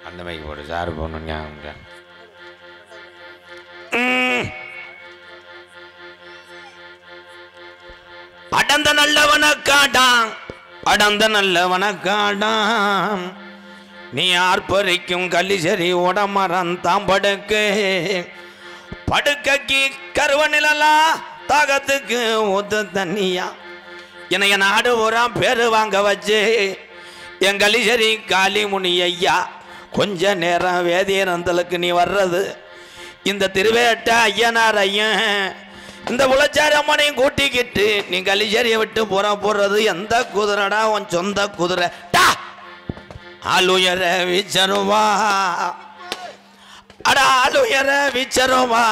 அந்த மைக்கு போடு சாரு போகணுங்க. அடந்த நல்லவன காட்டான், அடந்த நல்லவன காட்டான், நீ ஆர்ப்பரிக்கும் கல்லிசரி உடமரம் தான் படுக்கைக்கு கருவநிலாம் தாகத்துக்கு ஊத்து தண்ணியா என்னைய நாடு பூரா பேரு வாங்க வச்சு என் கலிசரி காளி முனி ஐயா கொஞ்ச நேரம் வேதியனந்தலுக்கு நீ வர்றது இந்த திருவேட்ட ஐயனார் ஐயன் இந்த உலச்சாரம்மனையும் கூட்டிக்கிட்டு நீ கலிசரியை விட்டு போறது எந்த குதிரடா உன் சொந்த குதிரை ஆளுயர வீச்சருவா அடா ஆளுயர வீச்சருவா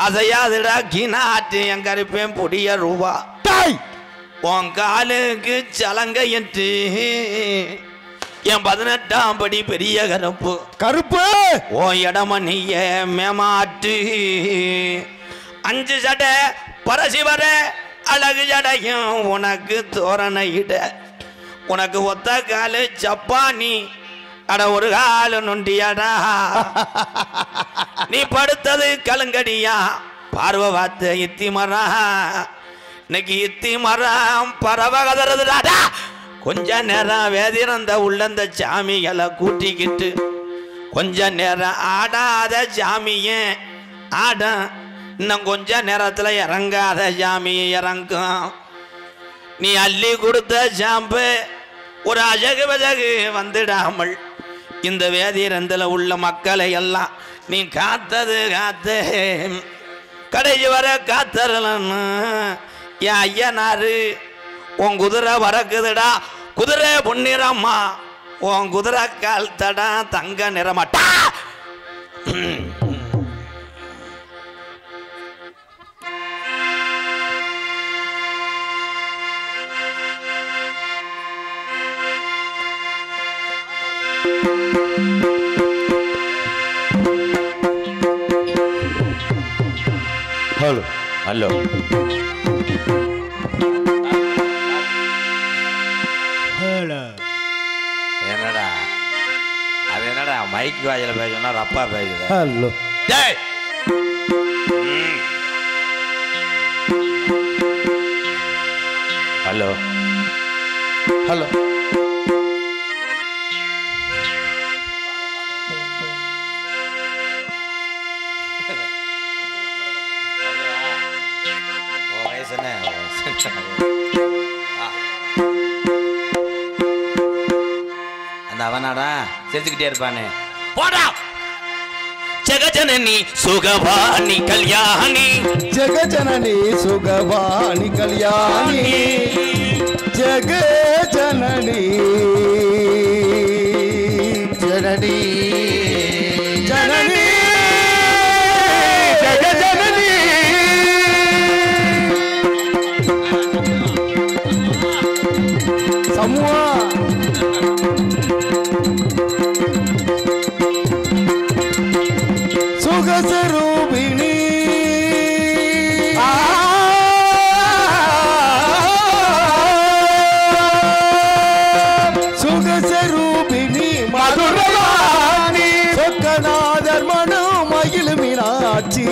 அதையாதுடா கினாட்டு என் கருப்பேன் புடிய ரூபா உன் காலுக்கு சலங்கையிட்டு என் 18ஆம் படி பெரிய கருப்பு கருப்பு ஓ இடமணிய மேமாட்டு 5 சடை பரசிவர அழகு ஜடையும் உனக்கு தோரணையிட உனக்கு ஒத்த காலு சப்பானி அட ஒரு காலு நொண்டியாடா நீ படுத்தது கலுங்கடியா பார்வை பார்த்த இத்தி மரம் இன்னைக்கு இத்தி மரம் பறவை கதறதுடாடா கொஞ்ச நேரம் வேதிரந்த உள்ளந்த சாமிகளை கூட்டிக்கிட்டு கொஞ்ச நேரம் ஆடாத சாமியே ஆட இன்னும் கொஞ்ச நேரத்தில் இறங்காத சாமியை இறங்கும் நீ அள்ளி கொடுத்த சாம்பு ஒரு அழகு வஜகு வந்துடாமல் இந்த வேதிரந்தில் உள்ள மக்களை எல்லாம் நீ காத்தது காத்து கடைசி வர காத்தரலன்னு என் ஐயனாரு உன் குதிரை வரக்குதுடா குதிரை பொன்னிறம்மா உன் குதிரை கால் தடா தங்க நிறமாட்டா ஹலோ ஹலோ என்னடா அது என்னடா மைக் வாயில பேசணும்னா ரப்பா பேசுற ஹலோ டேய் ஹலோ ஹலோ அந்த அவனாடா சிரிச்சுக்கிட்டே இருப்பானே போடா ஜெகஜனனி சுகவாணி கல்யாணி ஜெகஜனனி சுகவாணி கல்யாணி ஜெகஜனனி ஜனனி ஜனனி ஜெகஜனனி சம்மா சுகஸ்வரூபிணி சுகஸ்வரூபிணி மதுரவாணி சொக்கநாதர் மனம் மகிழ் மீனாட்சி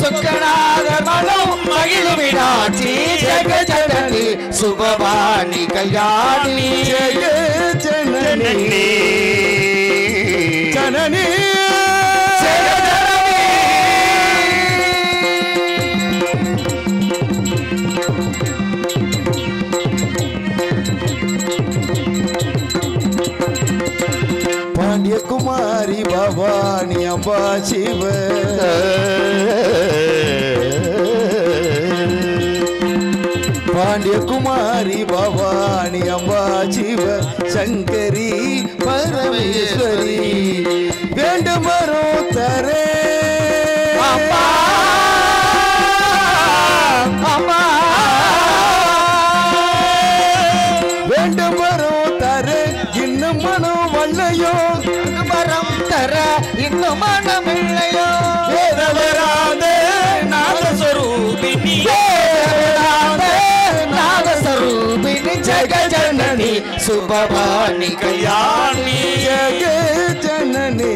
சொக்கநாதர் மனம் மகிழ் மீனாட்சி ஜெகஜனனி சுபவாணி கல்யாணி ஜெகஜனனி ஜனனி பாண்டியகுமாரி பவானி அம்பா சிவ பாண்டியகுமாரி பவானி அம்பா சிவ சங்கரி பரமேஸ்வரி வேண்டும் வரும் தரே அம்மா அம்மா வேண்டும் வரும் தரே இன்னும் மனம் வல்லையோ வரம் தர இன்னும் மனம் இல்லையோ வேதவராதே நாதஸ்வரூபிணி வேதவராதே நாதஸ்வரூபிணி ஜெகஜனனி சுபவாணி கல்யாணி ஜெகஜனனி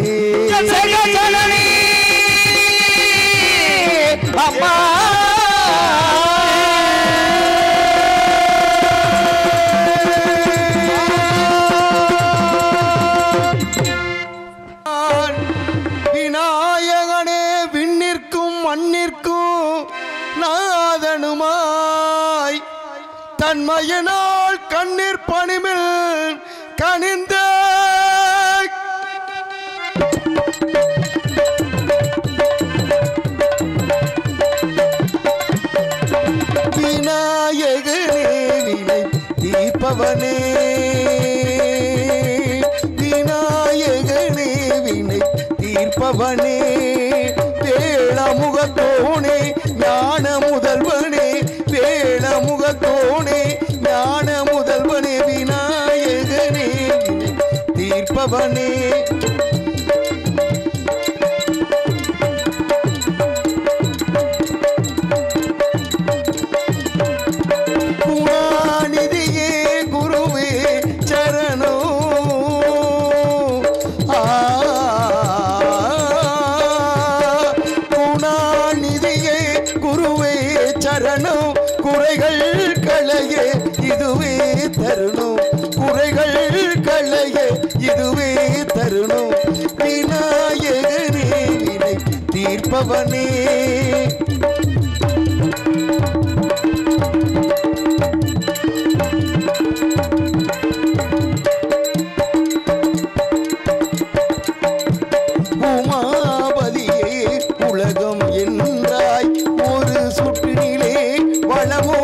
கண்மையினால் கண்ணீர் பணிமில் கனிந்த விநாயகனே வினை தீர்ப்பவனே விநாயகனே வினை தீர்ப்பவனே வேளமுகத்தோனே ஞான முதல்வனே வேளமுகத்தோனே ஞான முதல்வனே விநாயகனே தீர்ப்பவனே குணாநிதியே குருவே சரணோ குணாநிதியே குருவே சரணோ குறைகள் களைய இதுவே தருணம் குறைகள் களைய இதுவே தருணம் விநாயகனே வினை தீர்ப்பவனே உமாபதியே உலகம் என்றாய் ஒரு சுற்றினிலே வளமோ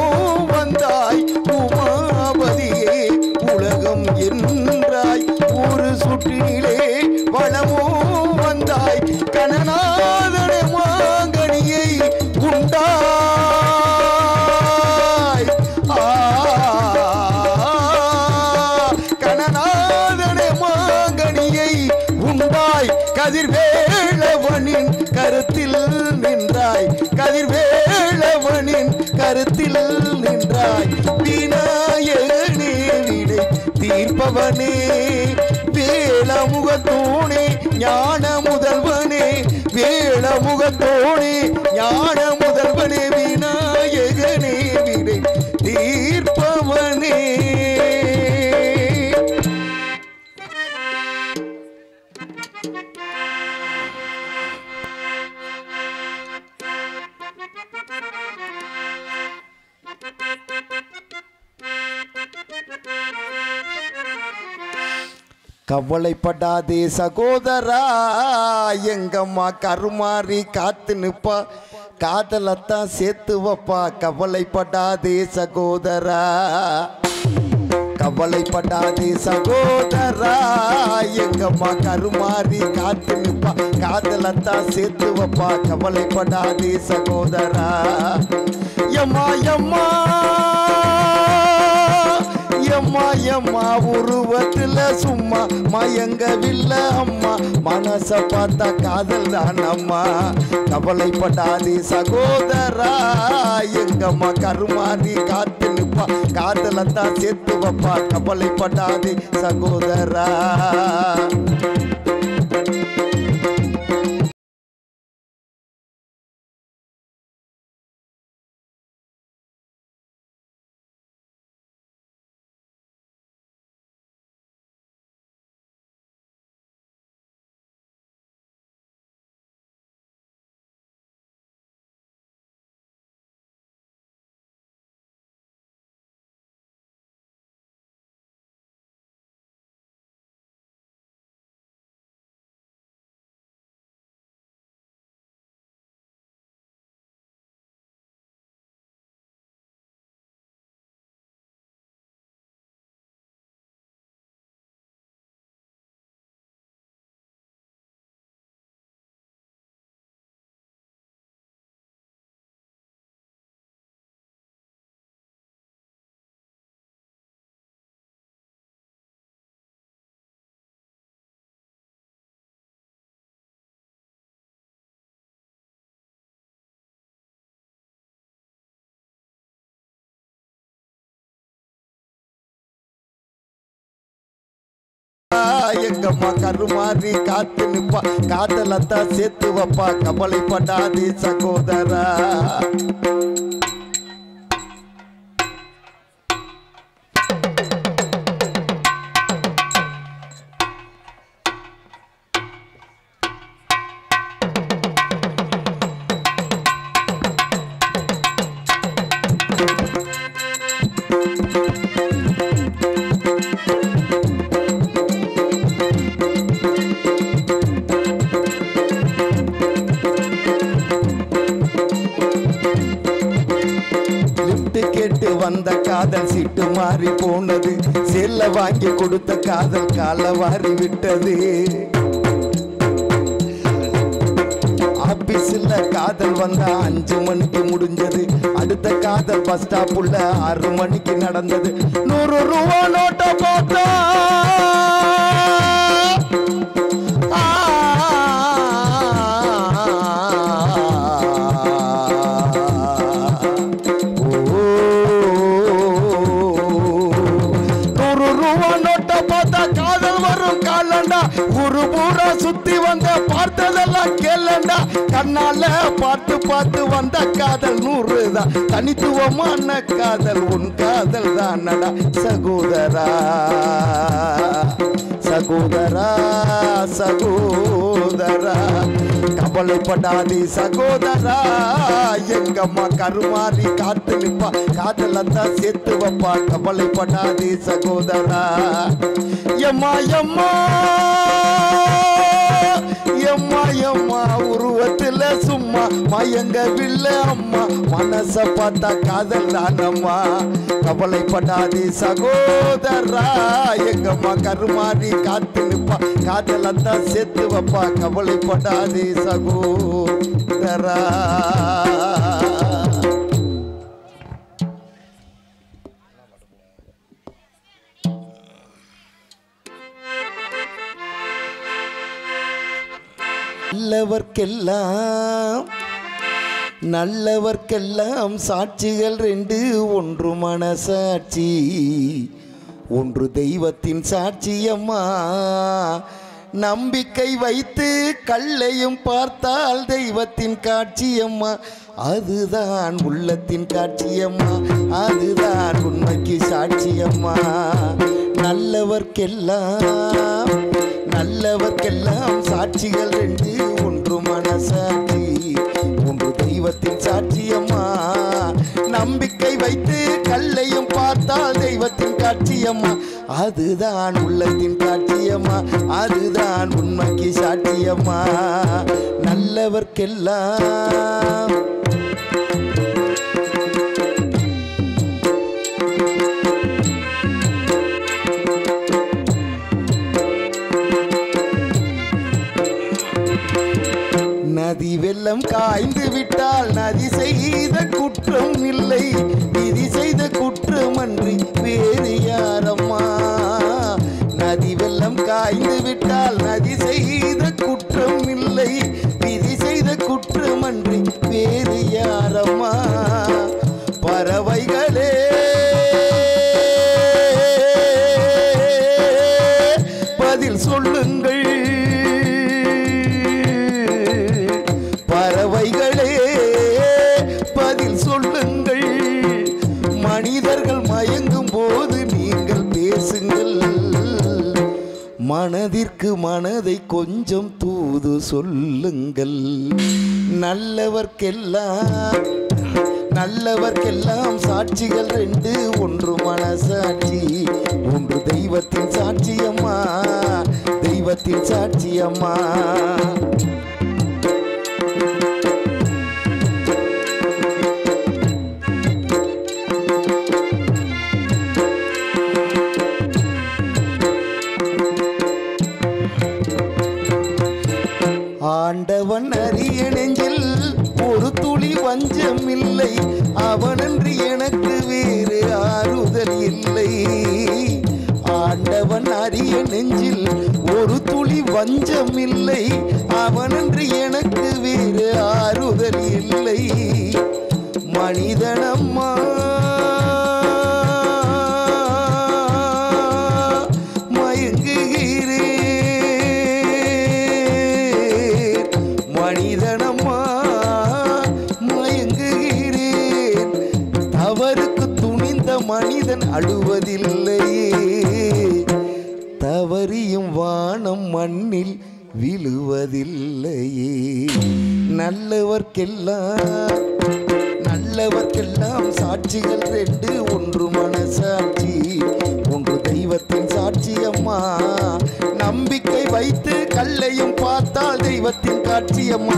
வந்தாய் உமாபதியே உலகம் என்றாய் ஒரு சுற்றினிலே வளமோ வந்தாய் கணநாதனை மாங்கனியை உண்டாய் கணநாதனை மாங்கனியை உண்டாய் கதிர்வேளவனின் கருத்தில் நின்றாய் கதிர்வேளவனின் கருத்தில் நின்றாய் விநாயகனே வினை தீர்ப்பவனே வேளமுகத்தோனே ஞான முதல்வனே வேளமுகத்தோனே ஞான முதல்வனே விநாயகனே வினை தீர்ப்பவனே கவலைப்படாதே சகோதரா எங்கம்மா கருமாறி காத்து நிப்பா காதலத்தான் சேர்த்து வப்பா கவலைப்படாதே சகோதரா கவலைப்படாதே சகோதரா எங்கம்மா கருமாறி காத்து நிப்பா காதலத்தான் சேர்த்து வப்பா கவலைப்படாதே சகோதரா எம்மா எம்மா எம்மா எம்மா உருவத்துல சும்மா மயங்கவில்லை அம்மா மனச பார்த்தா காதல் தான் அம்மா கவலைப்படாதே சகோதரா எங்கம்மா கருமாறி காத்து நிப்பா காதலத்தான் சேர்த்து வப்பா கவலைப்படாதே சகோதரா எங்கம்மா கருமாறி காத்து நிப்பா காதலத்தான் சேர்த்து வப்பா கவலைப்படாதே சகோதரா மாறி போனது செல்ல வாங்கி கொடுத்த காதல் கால வாரி விட்டது ஆபீஸ்ல காதல் வந்தா 5 மணிக்கு முடிஞ்சது அடுத்த காதல் பஸ் ஸ்டாப்புள்ள 6 மணிக்கு நடந்தது 100 ரூபா நோட்ட பார்த்தா காதல் வரும் காலண்டா ஒரு பூரா சுத்தி வந்த பார்த்ததெல்லாம் கேளண்டா கண்ணால பார்த்து பார்த்து வந்த காதல் 100 தான் தனித்துவமான காதல் உன் காதல் தானடா சகோதரா சகோதரா சகோதரா கவலைப்படாதே சகோதரா எங்கம்மா கருமாறி காத்து நிப்பா காதலத்தான் சேர்த்து வைப்பா கவலைப்படாதே சகோதரா எம்மா எம்மா எம்மா எம்மா உருவத்துல சும்மா மயங்கவில்லை அம்மா மனச பார்த்தா காதல் தானம்மா கவலைப்படாதே சகோதரா எங்கம்மா கருமாறி காத்து நிப்பா காதலத்தான் சேர்த்து வைப்பா கவலைப்படாதே சகோதரா நல்லவர்க்கெல்லாம் சாட்சிகள் 2 ஒன்று மனசாட்சி ஒன்று தெய்வத்தின் சாட்சியம்மா நம்பிக்கை வைத்து கல்லையும் பார்த்தால் தெய்வத்தின் காட்சியம்மா அதுதான் உள்ளத்தின் காட்சியம்மா அதுதான் உண்மைக்கு சாட்சியம்மா நல்லவர்க்கெல்லாம் சாட்சிகள் 2 ஒன்று மனசாட்சி ஒன்று தெய்வத்தின் சாட்சியம்மா நம்பிக்கை வைத்து கல்லையும் பார்த்தால் தெய்வத்தின் காட்சியம்மா அதுதான் உள்ளத்தின் காட்சியம்மா அதுதான் உண்மைக்கு சாட்சியம்மா நல்லவர்க்கெல்லாம் நதி வெள்ளம் காய்ந்து விட்டால் நதி செய்த குற்றம் இல்லை விதி செய்த குற்றம் அன்றி வேறு யாரம்மா நதி வெள்ளம் காய்ந்து விட்டால் நதி செய்த குற்றம் இல்லை விதி செய்த குற்றம் அன்றி வேறு யாரம்மா பறவைகளே பதில் சொல்லுங்கள் பறவைகளே பதில் சொல்லுங்கள் மனிதர்கள் மயங்கும் போது நீங்கள் பேசுங்கள் மனதிற்கு மனதை கொஞ்சம் தூது சொல்லுங்கள் நல்லவர்க்கெல்லாம் சாட்சிகள் 2 ஒன்று மனசாட்சி ஒன்று தெய்வத்தின் சாட்சியம்மா தெய்வத்தின் சாட்சியம்மா ஆண்டவன் அறிய நெஞ்சில் ஒரு துளி வஞ்சம் இல்லை அவனன்றி எனக்கு வேறு ஆறுதல் இல்லை ஆண்டவன் அறிய நெஞ்சில் ஒரு துளி வஞ்சம் இல்லை அவனன்றி எனக்கு வேறு ஆறுதல் இல்லை மனிதனம்மா மனிதனம்மா மயங்குகிறேன் தவறுக்கு துணிந்த மனிதன் அழுவதில்லையே தவறியும் வானம் மண்ணில் விழுவதில்லையே நல்லவர்க்கெல்லாம் சாட்சிகள் 2 ஒன்று மனசாட்சி ஒன்று தெய்வத்தின் சாட்சியம்மா நம்பிக்கை வைத்து கல்லையும் பார்த்தால் தெய்வத்தின் காட்சியம்மா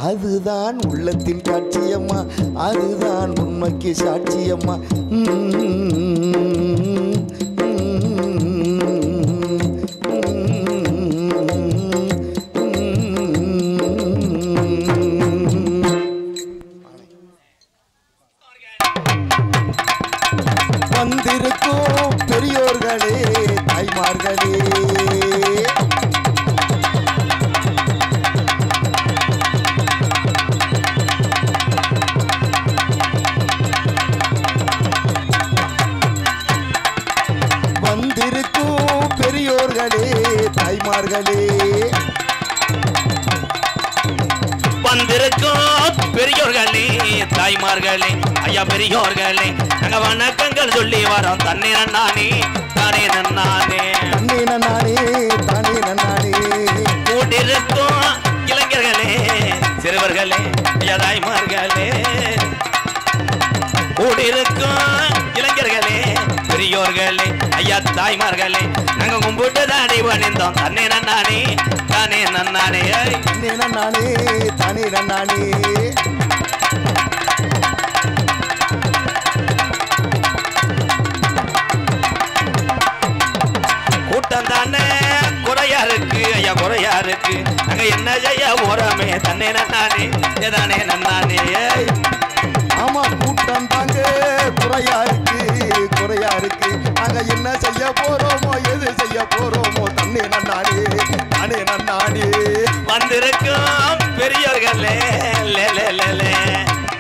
அதுதான் உள்ளத்தின் காட்சியம்மா, அதுதான் உண்மைக்கு சாட்சியம்மா. வந்திருக்கும் பெரியோர்களே, தாய்மார்களே, வந்திருக்கும் பெரியோர்களே, தாய்மார்களே, வந்திருக்கும் பெரியோர்களே, தாய்மார்களே, ஐயா பெரியோர்களே, நாங்க வணக்கங்கள் சொல்லி வரோம். தண்ணி நன்னானே தானே நன்னானே, தண்ணி நன்னானே தானே நன்னானே. கூட்டிருக்கும் இளைஞர்களே, சிறுவர்களே, ஐயா தாய்மார்களே, கூட்டிருக்கும் இளைஞர்களே, பெரியோர்களே, ஐயா தாய்மார்களே, நாங்க கும்பிட்டு தானே பணிந்தோம். தண்ணி நன்னானே தானே நன்னானே, தண்ணி நன்னானே தானே நன்னானே. கூட்டம் தானே குறையா இருக்கு, ஐயா குறையா இருக்கு, நாங்க என்ன செய்ய போறோமே. தண்ணே நன்னானே தானே நன்னானே. ஆமா, கூட்டம் தாங்க குறையா இருக்கு, குறையா இருக்கு, நாங்க என்ன செய்ய போறோமோ, எது செய்ய போறோமோ. தண்ணி நன்னானே தானே நன்னானே. வந்திருக்கும் பெரியோர்களே,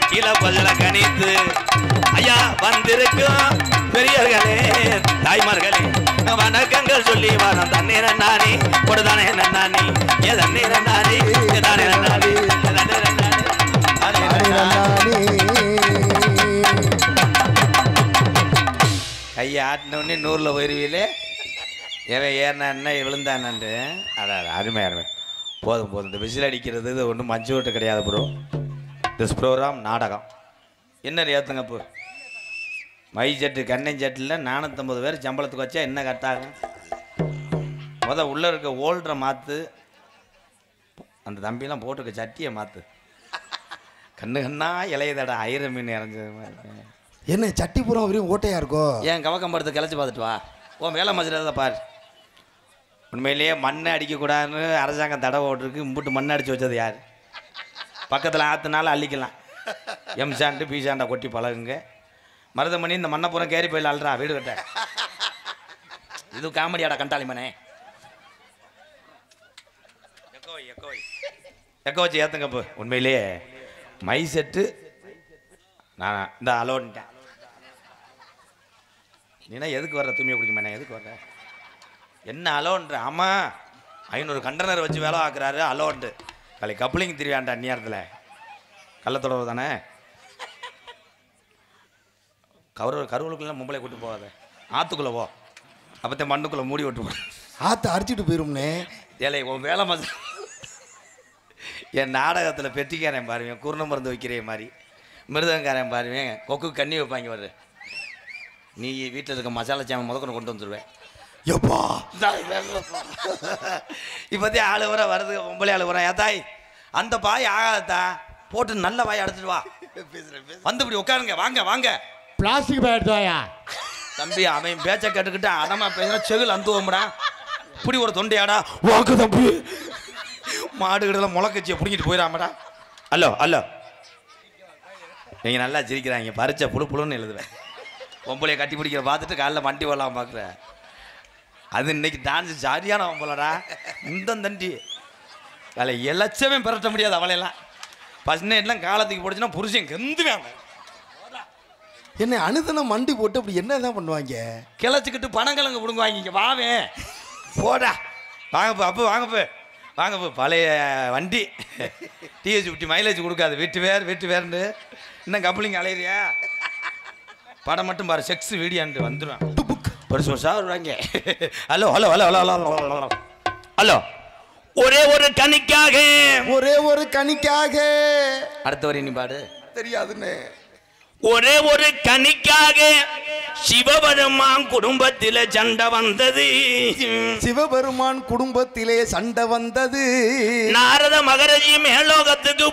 கீழே பஜல கணித்து ஐயா வந்திருக்கும் பெரியோர்களே, தாய்மார்களே, வணக்கங்கள் சொல்லி வரோம். தண்ணி நன்னானே கொடுதானே நன்னானே, ஏ தண்ணி நன்னானே தானே நன்னானே, கையை ஆட்டினோடனே நூறில் போயிருவீங்களே, எவன் ஏறினா என்ன விழுந்தானு. அதான் அருமை அருமை. போதும் போதும், இந்த விசில் அடிக்கிறது இது ஒன்றும் மஞ்சு ஓட்டு கிடையாது ப்ரோ. திஸ் ப்ரோக்ராம் நாடகம் என்ன ஏற்றுங்க ப்ரோ. மை ஜெட்டு கண்ணன் ஜெட்டில் 450 பேர் சம்பளத்துக்கு வச்சா என்ன கட்டாகும்? உள்ளே இருக்க ஓல்டரை மாற்று, அந்த தம்பிலாம் போட்டிருக்க சட்டியை மாற்று. கண்ணு கண்ணா இலையதடா ஐர மீன் இறஞ்சது மாதிரி. என்ன சட்டி பூரா வரையும் ஓட்டையா இருக்கோ? ஏன் கவக்கம் படுத்து கிளச்சி பார்த்துட்டு வா. உன் வேலை மதுரை பாரு. உண்மையிலேயே மண்ணை அடிக்கக்கூடாதுன்னு அரசாங்கம் தடவை ஓட்டுருக்கு. இம்புட்டு மண்ணை அடித்து வச்சது யார்? பக்கத்தில் ஆற்றுனாலும் அள்ளிக்கலாம். எம்சாண்டு பீசாண்டா கொட்டி பழகுங்க. மருதமணி இந்த மண்ணை பூரா கேரி போயில அல்றா வீடு கட்ட. இது காமெடியாடா கண்டாளி மனே. எக்கோ வச்சு ஏற்றுங்கப்போ. உண்மையிலேயே மை செட்டு நான் இந்த அலோன்ட்டேன். நீனா எதுக்கு வர்ற? தூய்மையை குடிக்க மாட்டேன். எதுக்கு வர்ற? என்ன அலோன்ற? ஆமாம், 500 கண்டனர் வச்சு வேலை ஆக்குறாரு அலோன்ட்டு. கலை கப்ளிங் திருவியாண்டா அந்நியாரத்தில் கள்ளத்தொடர்பு தானே. கருவலுக்குள்ள மும்பளை கூட்டு போகாத, ஆற்றுக்குள்ளே போ. அப்போத்தே மண்ணுக்குள்ளே மூடி விட்டுருவோம். ஆற்று அடிச்சுட்டு போயிரும்னே. ஏழை உன் வேலை மச. என் நாடகத்தில் பெட்டிக்காரன் பாருவேன், குருண மருந்து வைக்கிற மாதிரி. மிருதங்காரன் பாருவேன், கொக்கு கண்ணி வைப்பாங்க. வர்ற நீ வீட்டில் இருக்க மசாலா சாமன் முதக்கொண்டு கொண்டு வந்துடுவேன். எப்பா இப்போதே ஆளு வர வருது, பொம்பளை ஆளு வரேன். ஏத்தாய் அந்த பாய் ஆகாதா போட்டு நல்ல பாய் அடைச்சிட்டு வா. வந்து இப்படி உட்காருங்க, வாங்க வாங்க. பிளாஸ்டிக் பாய் எடுத்தாயா தம்பி? அவன் பேச்சை கேட்டுக்கிட்டு அதமா பேசுனா செவில் அந்துவோம்டா. இப்படி ஒரு தொண்டையாடா வாக்கு தம்பி. மாடு கிட்ட முளைக்கச்சியை பிடிங்கிட்டு போயிடாமடா. அல்லோ அல்லோ, நீங்கள் நல்லா சிரிக்கிறாங்க. பறிச்ச புழு புழுன்னு எழுதுவேன். பொம்பளையை கட்டி பிடிக்கிற பார்த்துட்டு காலைல வண்டி வரலாம் பார்க்குறேன். அது இன்னைக்கு டான்ஸ் சரியான பொம்பளடா. இந்த தண்டி வேலை எலச்சமே பெறட்ட முடியாது அவளையெல்லாம். ஃபர்ஸ்ட் நைட்லாம் காலத்துக்கு போடுச்சுன்னா புருஷன் கெந்துவேன். என்ன அனுதனம் மண்டி போட்டு அப்படி என்னதான் பண்ணுவாங்க? கிளச்சிக்கிட்டு பணங்கிழங்கு பிடுங்குவாங்க. இங்கே வாவே போடா, வாங்கப்போ அப்போ வாங்கப்போ வாங்கப்போ. பழைய வண்டி TH50 மைலேஜ் கொடுக்காது. வீட்டு வேறுண்டு இன்னும் கப்ளிங் அலையிறியா? படம் மட்டும் பாரு, செக்ஸ் வீடியான்ட்டு வந்துடுவேன். பெருசு பெருசாக வருவாங்க. Hello hello hello hello hello hello hello. ஒரே ஒரு கனிக்காக, ஒரே ஒரு கனிக்காக. அடுத்த வரி நீ பாடு. தெரியாதுன்னு. ஒரே ஒரு கனிக்காக சிவபெருமான் குடும்பத்திலே சண்டை வந்தது. சிவபெருமான் குடும்பத்திலே சண்டை வந்தது. நாரத மகரிஷி மேலோகத்துக்கு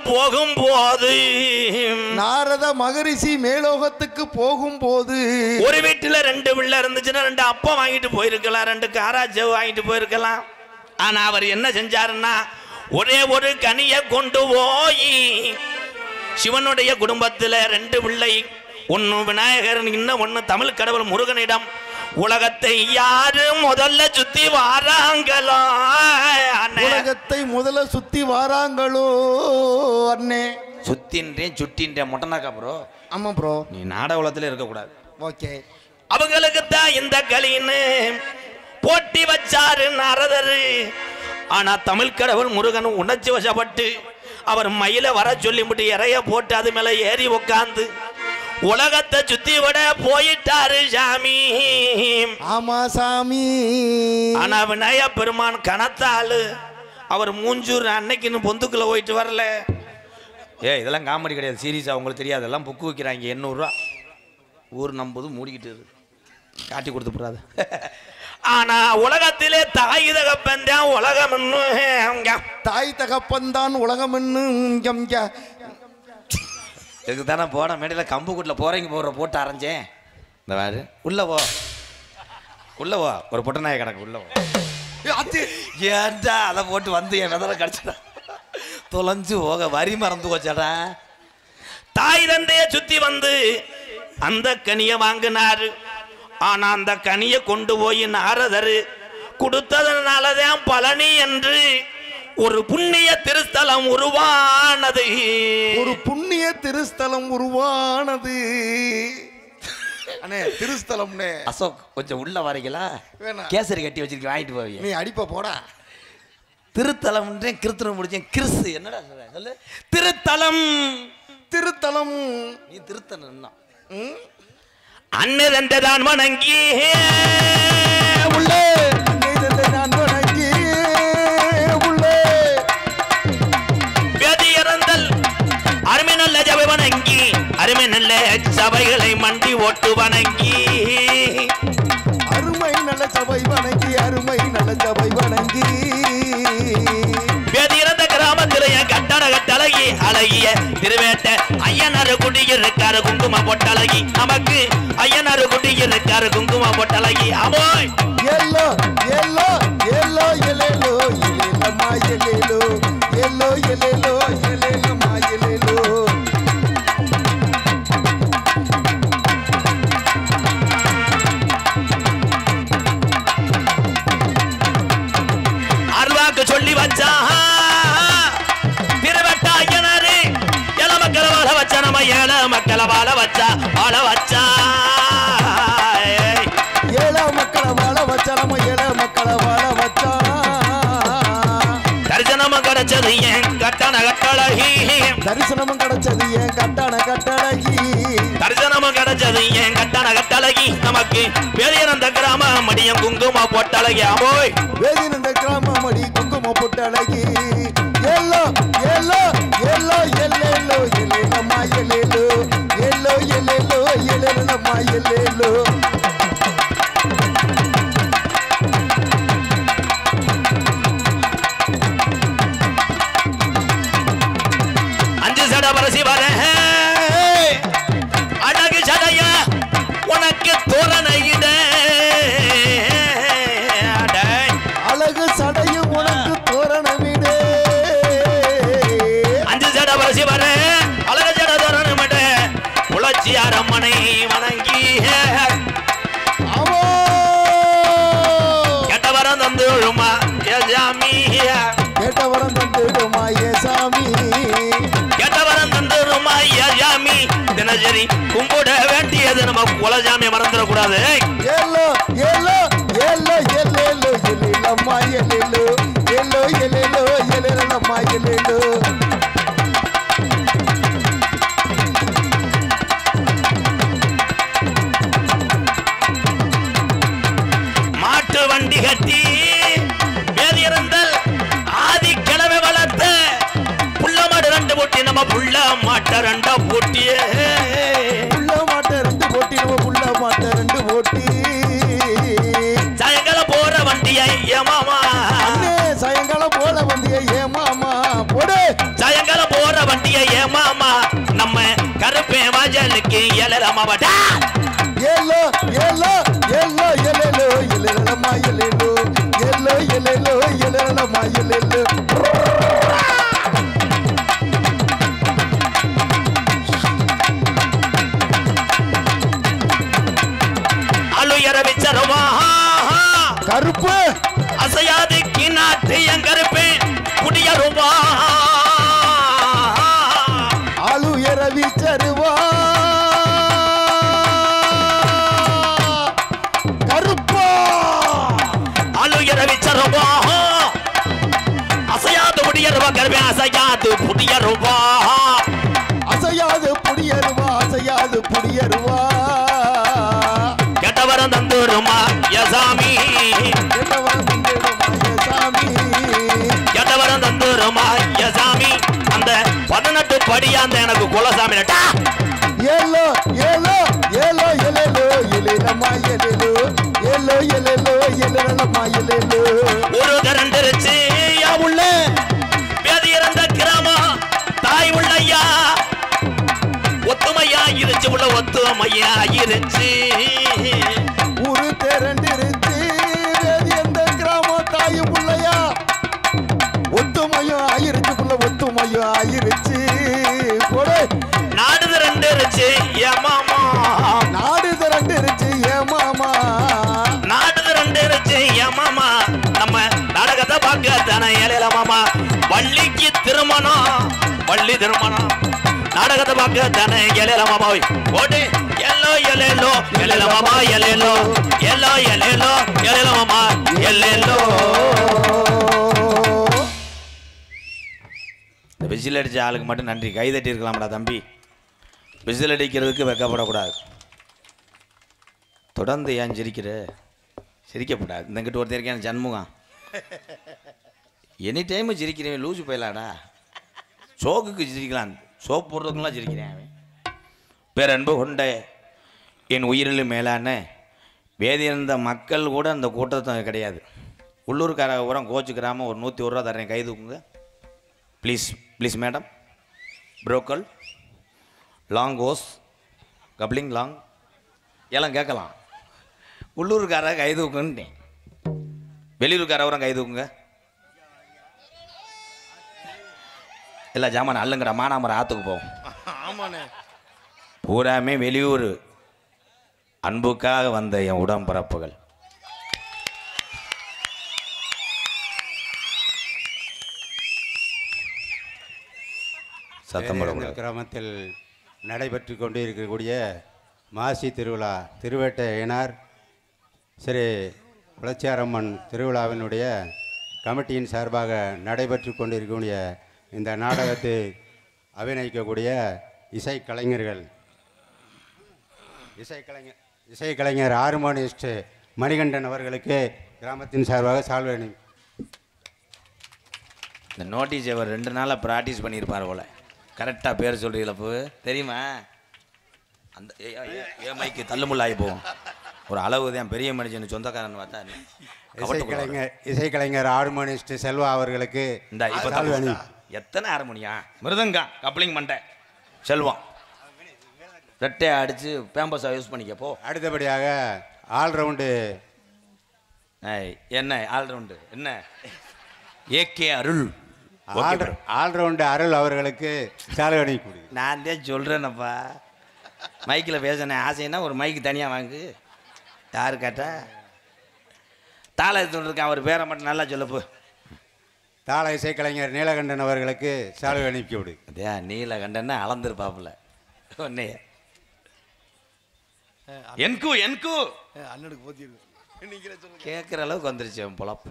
போகும்போது ஒரு வீட்டுல 2 பிள்ளை இருந்துச்சுன்னா 2 அப்பம் வாங்கிட்டு போயிருக்கலாம், 2 காராஜவு வாங்கிட்டு போயிருக்கலாம். ஆனா அவர் என்ன செஞ்சாருன்னா ஒரே ஒரு கனியை கொண்டு போய் சிவனுடைய குடும்பத்துல 2 பிள்ளை, ஒன்னு விநாயகர், இன்னும் ஒன்னு தமிழ் கடவுள் முருகனிடம் உலகத்தை யாரு முதல்ல சுத்தி வாராங்களோ, உலகத்தை முதல்ல சுத்தி வாராங்களோ அண்ணே. சுத்தின்றேன் மொட்டனாக்கா ப்ரோ. ஆமா ப்ரோ, நீ நாடகத்துல இருக்க கூடாது. ஓகே. அவங்களுக்கு தான் இந்த களின்னு போட்டி வச்சாரு நாரதர். ஆனா தமிழ் கடவுள் முருகன் உணர்ச்சி வசப்பட்டு அவர் மயில வர சொல்லிவிட்டு இறைய போட்டு அது மேல ஏறி உட்கார்ந்து உலகத்தை சுத்தி விட போயிட்டாரு சாமி. ஆமா சாமி. ஆனா விநாயக பெருமான் கணத்தாளு, அவர் மூஞ்சூர் அன்னைக்குன்னு பொந்துக்குள்ள போயிட்டு வரல. இதெல்லாம் காமெடி கிடையாது, சீரியஸா உங்களுக்கு தெரியாது. எல்லாம் புக்கு வைக்கிறாங்க 800 ரூபா. ஊர் நம்புது மூடிக்கிட்டு காட்டி கொடுத்து போடாது. ஆனா உலகத்திலே தாய் தகப்பன் தான் உலகம். தாய் தகப்பன் தான் உலகம். இதுக்கு தானே போன மேடையில் கம்பு கூட்டில் போற போட்டு அரைஞ்சேன். இந்த மாதிரி உள்ள போ ஒரு பொட்டநாய கிடக்கு உள்ள போ. ஏன்டா அதை போட்டு வந்து என் விதலை கடிச்சடா தொலைஞ்சு போக வரி மறந்து போச்சாடா. தாய் தந்தைய சுத்தி வந்து அந்த கனியை வாங்கினாரு. ஆனா அந்த கனியை கொண்டு போய் நாரதர் கொடுத்ததுனாலதான் பழனி என்று ஒரு புண்ணிய திருஸ்தலம் உருவானது. ஒரு புண்ணிய திருஸ்தலம் உருவானது. அண்ணே திருஸ்தலம்னே. அசோக் கொஞ்சம் உள்ள வரீங்களா? கேசரி கட்டி வச்சிருக்க வாங்கிட்டு போவீங்க. நீ அடிப்ப போடா. திருத்தலம் கிருத்தனம் முடிச்சேன். கிறிஸ்து என்னடா சொல்ற சொல்லு. திருத்தலம் திருத்தலம். நீ திருத்தலம் அன்னதான் வணங்கி உள்ளே நான் வணங்கி உள்ளே வேதி இறந்தல் அருமை நல்ல சபை வணங்கி அருமை நல்ல சபைகளை மண்டி ஓட்டு வணங்கி அருமை நல்ல சபை வணங்கி அருமை நல்ல சபை வணங்கி வேதி இறந்த கிராமத்திலே கட்டட கட்டழகி அழகிய திருவேட்ட ஐயனாரு குடியிருக்காரு குங்கும பொட்டழகி. நமக்கு ஐயனாரு குடியிருக்காரு குங்கும பொட்டழகி. அமோய் எல்லோ எல்லோ எல்லோ எலேலோ எலேலமா எலேலோ எல்லோ எலேலோ எலேலமா எலேலோ. அருவாக்கு சொல்லி வச்சா திருவட்ட ஐயனாரு ஏழ மக்களை வாழ வச்சா. நம்ம ஏழ மக்களை வாழ வச்சா வாழ வச்சா. ஏழ மக்களை வாழ வச்சா. நம்ம ஏழ மக்களை வாழ வச்சா. தரிசனமும் கிடைச்சது ஏன் கட்டண கட்டழகி. தரிசனமும் கிடைச்சது ஏன் கட்டண கட்டழகி. தரிசனமும் கிடைச்சது ஏன் கட்டண கட்டழகி. நமக்கு வேதியனந்த கிராம மடியம் குங்கும பொட்டழகி. அமோய் வேதியனந்த கிராம மடி குங்கும பொட்டழகி. எல்லோ எல்லோ எல்லோ எல்லேலோ எல்லேலமா எல்லேலோ எல்லோ எல்லேலோ எல்லேலமா எல்லேலோ. அஞ்சு சட பரசி வர அழகு சடைய உனக்கு தோரணையிட. அழகு சடையும் உனக்கு தோரணமிடு. அஞ்சு சட பரசி வர அழகு சட தோரணமிட. புலச்சி அரமனை வணங்கி கெட்டவரம் தந்துடுமா சாமி. கேட்டவரம் தந்துடுமா சாமி. கேட்டவரம் தந்துடுமா சாமி. தினசரி கும்பிட வேண்டியது நம்ம குலசாமி மறந்துடக்கூடாது. எல்லோ எல்லோ எல்லோ எல்லேலோ எல்லேலம்மா எல்லேலோ எல்லோ எல்லேலோ எல்லேலம்மா எல்லேலோ. மாட்டு வண்டி கட்டி வேதியிருந்தல் ஆதி கிழமை வளர்த்த புள்ள மாடு 2 போட்டி. நம்ம புள்ள மாட்ட 2 போட்டியே. புள்ள மாட்ட 2 போட்டி. நம்ம புள்ள மாட்ட 2 வாங்கி எழலமாவடா எல்லோ எல்லோ எல்லோ எல்லோ எல்லமா எல்லோ எல்லோ எல்லோ எல்லமா எல்லோ அலுயர விச்சரவா கருப்பு அசையாது கிணாட்டு எங்கருப்பே குடியருவா ஆளுயர வீச்சருவா கருப்பா அலுயர விச்சரவா அசையாது புடியருவா கருப்பே அசையாது புடியருவா அசையாது புடியருவா அசையாது புடியருவா கெட்டவரம் தந்துருமா யசாமி கெட்டவரம் தந்துருமா யசாமி கெட்டவரம் தந்துருமா யசாமி அந்த 18 படியாந்த எனக்கு குலசாமி நட்டா எல்லோ எல்லோ எல்லோ எல்லோ எல்லமா எல்லோ எல்லோ எல்லோ எல்லமா எல்லோ ஒரு கரண்டிருச்சு யா உள்ள பேதி இறந்த கிராமம் தாய் உள்ளையா ஒத்துமையா இருச்சு உள்ள ஒத்துமையா இருச்சு ஊரு திரண்டிருச்சு வேதி எந்த கிராமம் தாயும் பிள்ளையா ஒத்துமையும் ஆயிருச்சு புள்ள ஒத்துமையும் ஆயிருச்சு போடு நாடு திரண்டிருச்சு ஏமாமா நாடு திரண்டிருச்சு ஏமாமா நாடு திரண்டிருச்சு ஏமாமா நம்ம நாடகத்தை பார்க்க தானே ஏழையில மாமா வள்ளிக்கு திருமணம் வள்ளி திருமணம் நாடகத்தை பார்க்க தானே ஏழையில மாமாவை ஓடு எல்லோ எல்லோ எல்லையில மாமா எல்லையிலோ எல்லோ எல்லையிலோ எல்லையில மாமா எல்லையிலோ இந்த விசில் அடிச்ச ஆளுக்கு மட்டும் நன்றி கைதட்டி இருக்கலாம்டா தம்பி விசில் அடிக்கிறதுக்கு வெக்கப்படக்கூடாது தொடர்ந்து ஏன் சிரிக்கிற சிரிக்கப்படாது இந்தங்கிட்ட ஒருத்தர் இருக்கேன் ஜன்முகம் எனி டைமு சிரிக்கிறேன் லூசு போயிடலாடா சோக்குக்கு சிரிக்கலாம் சோப்பு போடுறதுக்குலாம் சிரிக்கிறேன் அவன் பேரன்பு கொண்ட என் உயிரிலும் மேலான வேதியிருந்த மக்கள் கூட அந்த கூட்டத்தை கிடையாது உள்ளூர்கார உரம் கோச்சுக்கிறாமல் ஒரு 101 ரூபா தரேன் கை தூக்குங்க ப்ளீஸ் ப்ளீஸ் மேடம் புரோக்கல் லாங் ஓஸ் கப்ளிங் லாங் எல்லாம் கேட்கலாம் உள்ளூர்கார கை தூக்குன்ட்டேன் வெளியூர்காரவரம் கை தூக்குங்க இல்லை ஜாமான் அல்லங்கடா மானாமரம் ஆற்றுக்கு போவோம் ஆமாண்ணே பூராமே வெளியூர் அன்புக்காக வந்த என் உடம்பிறப்புகள் சத்தம் கிராமத்தில் நடைபெற்று கொண்டு இருக்கக்கூடிய மாசி திருவிழா திருவேட்டையனார் ஸ்ரீ குலச்சியாரம்மன் திருவிழாவினுடைய கமிட்டியின் சார்பாக நடைபெற்று கொண்டிருக்கக்கூடிய இந்த நாடகத்தை அபிநயிக்கக்கூடிய இசைக்கலைஞர் ஹார்மோனிஸ்ட் மணிகண்டன் அவர்களுக்கு கிராமத்தின் சார்பாக சால்வை இந்த நோட்டீஸ் அவர் 2 நாளாக ப்ராக்டிஸ் பண்ணியிருப்பார் போல கரெக்டாக பேர் சொல்கிறீங்களப்போ தெரியுமா அந்த மைக்கு தள்ளுமுள்ளாகி போவோம் ஒரு அளவு தான் பெரிய மனுஷன் சொந்தக்காரன் பார்த்தா இசைக்கலைஞர் ஹார்மோனிஸ்ட் செல்வா அவர்களுக்கு இந்த இப்போ எத்தனை ஹார்மோனியா மிருதங்கா கப்ளிங் பண்ண செல்வம் ரெட்டையை அடித்து பேம்பஸாக யூஸ் பண்ணிக்கப்போ அடுத்தபடியாக ஆல்ரவுண்டு என்ன ஆல்ரவுண்டு என்ன ஏகே அருள் ஆல்ரவுண்டு அருள் அவர்களுக்கு சாலவணி கொடு நான் தான் சொல்கிறேன்னப்பா மைக்கில் பேசினேன் ஆசைன்னா ஒரு மைக்கு தனியாக வாங்கு யாரு கேட்டா தாள இருக்கேன் அவர் பேரை மட்டும் நல்லா சொல்லப்போ தாள இசைக்கலைஞர் நீலகண்டன் அவர்களுக்கு சால்வை அனுப்பி விடு அதே நீலகண்டன்னா அளந்துருப்பாப்புல ஒன்னே என்கு அண்ணனுக்கு போத்திருக்கு கேட்குற அளவுக்கு வந்துருச்சு அவன் பொழப்பு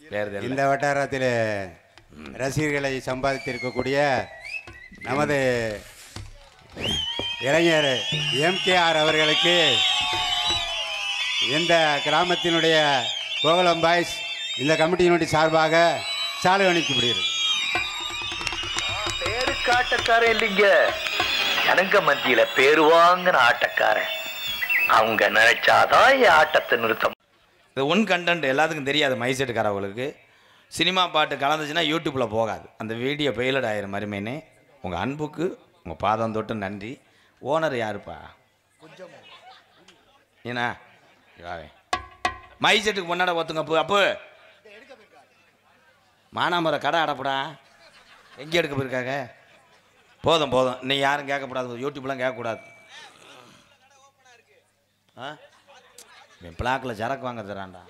வேறு இந்த வட்டாரத்தில் ரசிகர்களை சம்பாதித்திருக்கக்கூடிய நமது இளைஞர் எம்கேஆர் அவர்களுக்கு இந்த கிராமத்தினுடைய கோகுலம் பாய்ஸ் இந்த கமிட்டியினுடைய சார்பாக சாலை அனுப்பிவிடுகிறது. பேரு காட்டக்காரன் இல்லைங்க, ஜனங்க மத்தியில பேரு வாங்கின ஆட்டக்காரன். அவங்க நினைச்சாதான் என் ஆட்டத்தை நிறுத்தம். இது ஒன் கண்டென்ட் எல்லாத்துக்கும் தெரியாது. மைசெட்டுக்காரவங்களுக்கு சினிமா பாட்டு கலந்துச்சுன்னா யூடியூப்பில் போகாது, அந்த வீடியோ பெயிலட் ஆகிற மாதிரிமேனே. உங்கள் அன்புக்கு உங்கள் பாதம் தொட்டு நன்றி. ஓனர் யாருப்பா? ஏண்ணா மை செட்டுக்கு முன்னாட ஒத்துங்க அப்பு. அப்பு மானாமரம் கடை அடப்படா. எங்கே எடுக்க போயிருக்காங்க? போதும் போதும், நீ யாரும் கேட்கக்கூடாது, யூடியூப்லாம் கேட்கக்கூடாது. ஆ என் பிளாக்கில் சரக்கு வாங்க தரான்டா,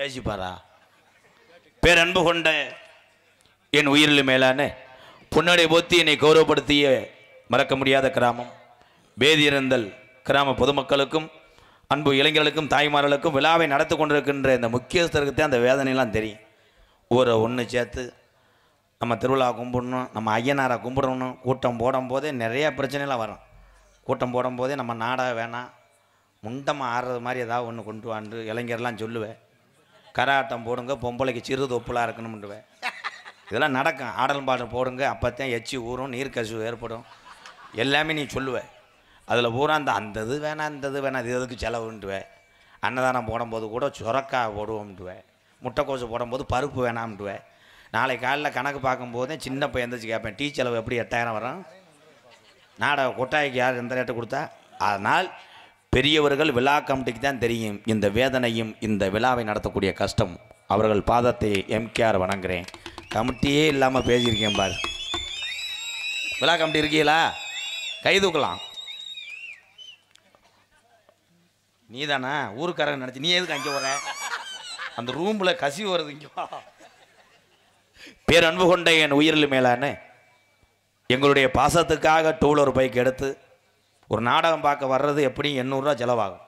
ஏசிப்பாரா. பேரன்பு கொண்ட என் உயிரில் மேலான பொன்னடை போத்தி என்னை கௌரவப்படுத்திய மறக்க முடியாத கிராமம் வேதியரந்தல் கிராம பொதுமக்களுக்கும் அன்பு இளைஞர்களுக்கும் தாய்மார்களுக்கும் விழாவை நடத்தி கொண்டிருக்கின்ற இந்த முக்கியஸ்தருக்கு தான் அந்த வேதனையெல்லாம் தெரியும். ஊரை ஒன்று சேர்த்து நம்ம திருவிழா கும்பிடணும், நம்ம ஐயனாரை கும்பிடணும். கூட்டம் போடும் போதே நிறையா பிரச்சனைலாம் வரும். கூட்டம் போடும் போதே நம்ம நாடகம் வேணாம், முண்டமாக ஆடுறது மாதிரி ஏதாவது ஒன்று கொண்டு வாண்டு இளைஞர்லாம் சொல்லுவேன். கராட்டம் போடுங்க, பொம்பளைக்கு சிறு தொப்புலாக இருக்கணும்ன்றுவேன். இதெல்லாம் நடக்கும். ஆடல் பாடல் போடுங்க, அப்போத்தான் எச்சி ஊறும், நீர் கசிவு ஏற்படும், எல்லாமே நீ சொல்லுவேன். அதில் பூரா அந்த இது வேணாம், இந்த இது வேணாம், இது எதுக்கு செலவுன்ட்டுவேன். அன்னதானம் போடும்போது கூட சுரக்காய் போடுவோம்ட்டுவேன். முட்டைக்கோசு போடும்போது பருப்பு வேணாம்ட்டுவேன். நாளை காலையில் கணக்கு பார்க்கும்போதே சின்ன பையன் எந்திரிச்சு கேட்பேன், டீ செலவு எப்படி 8000 வரும், நாடக கொட்டாய்க்கு யார் எந்த ரேட்டு கொடுத்தா. அதனால் பெரியவர்கள் விழா கமிட்டிக்கு தான் தெரியும் இந்த வேதனையும் இந்த விழாவை நடத்தக்கூடிய கஷ்டம். அவர்கள் பாதத்தை எம்கேஆர் வணங்குறேன். கமிட்டியே இல்லாமல் பேசியிருக்கேன் பாரு. விழா கமிட்டி இருக்கீங்களா? கை தூக்கலாம். நீ தானே ஊருக்காரங்க நினச்சி, நீ எதுக்கு அங்கே வர? அந்த ரூமில் கசிவு வருது இங்கே. பேரன்பு கொண்ட என் உயிரில் மேலான எங்களுடைய பாசத்துக்காக 2 வீலர் பைக் எடுத்து ஒரு நாடகம் பார்க்க வர்றது எப்படியும் 800 ரூபா செலவாகும்.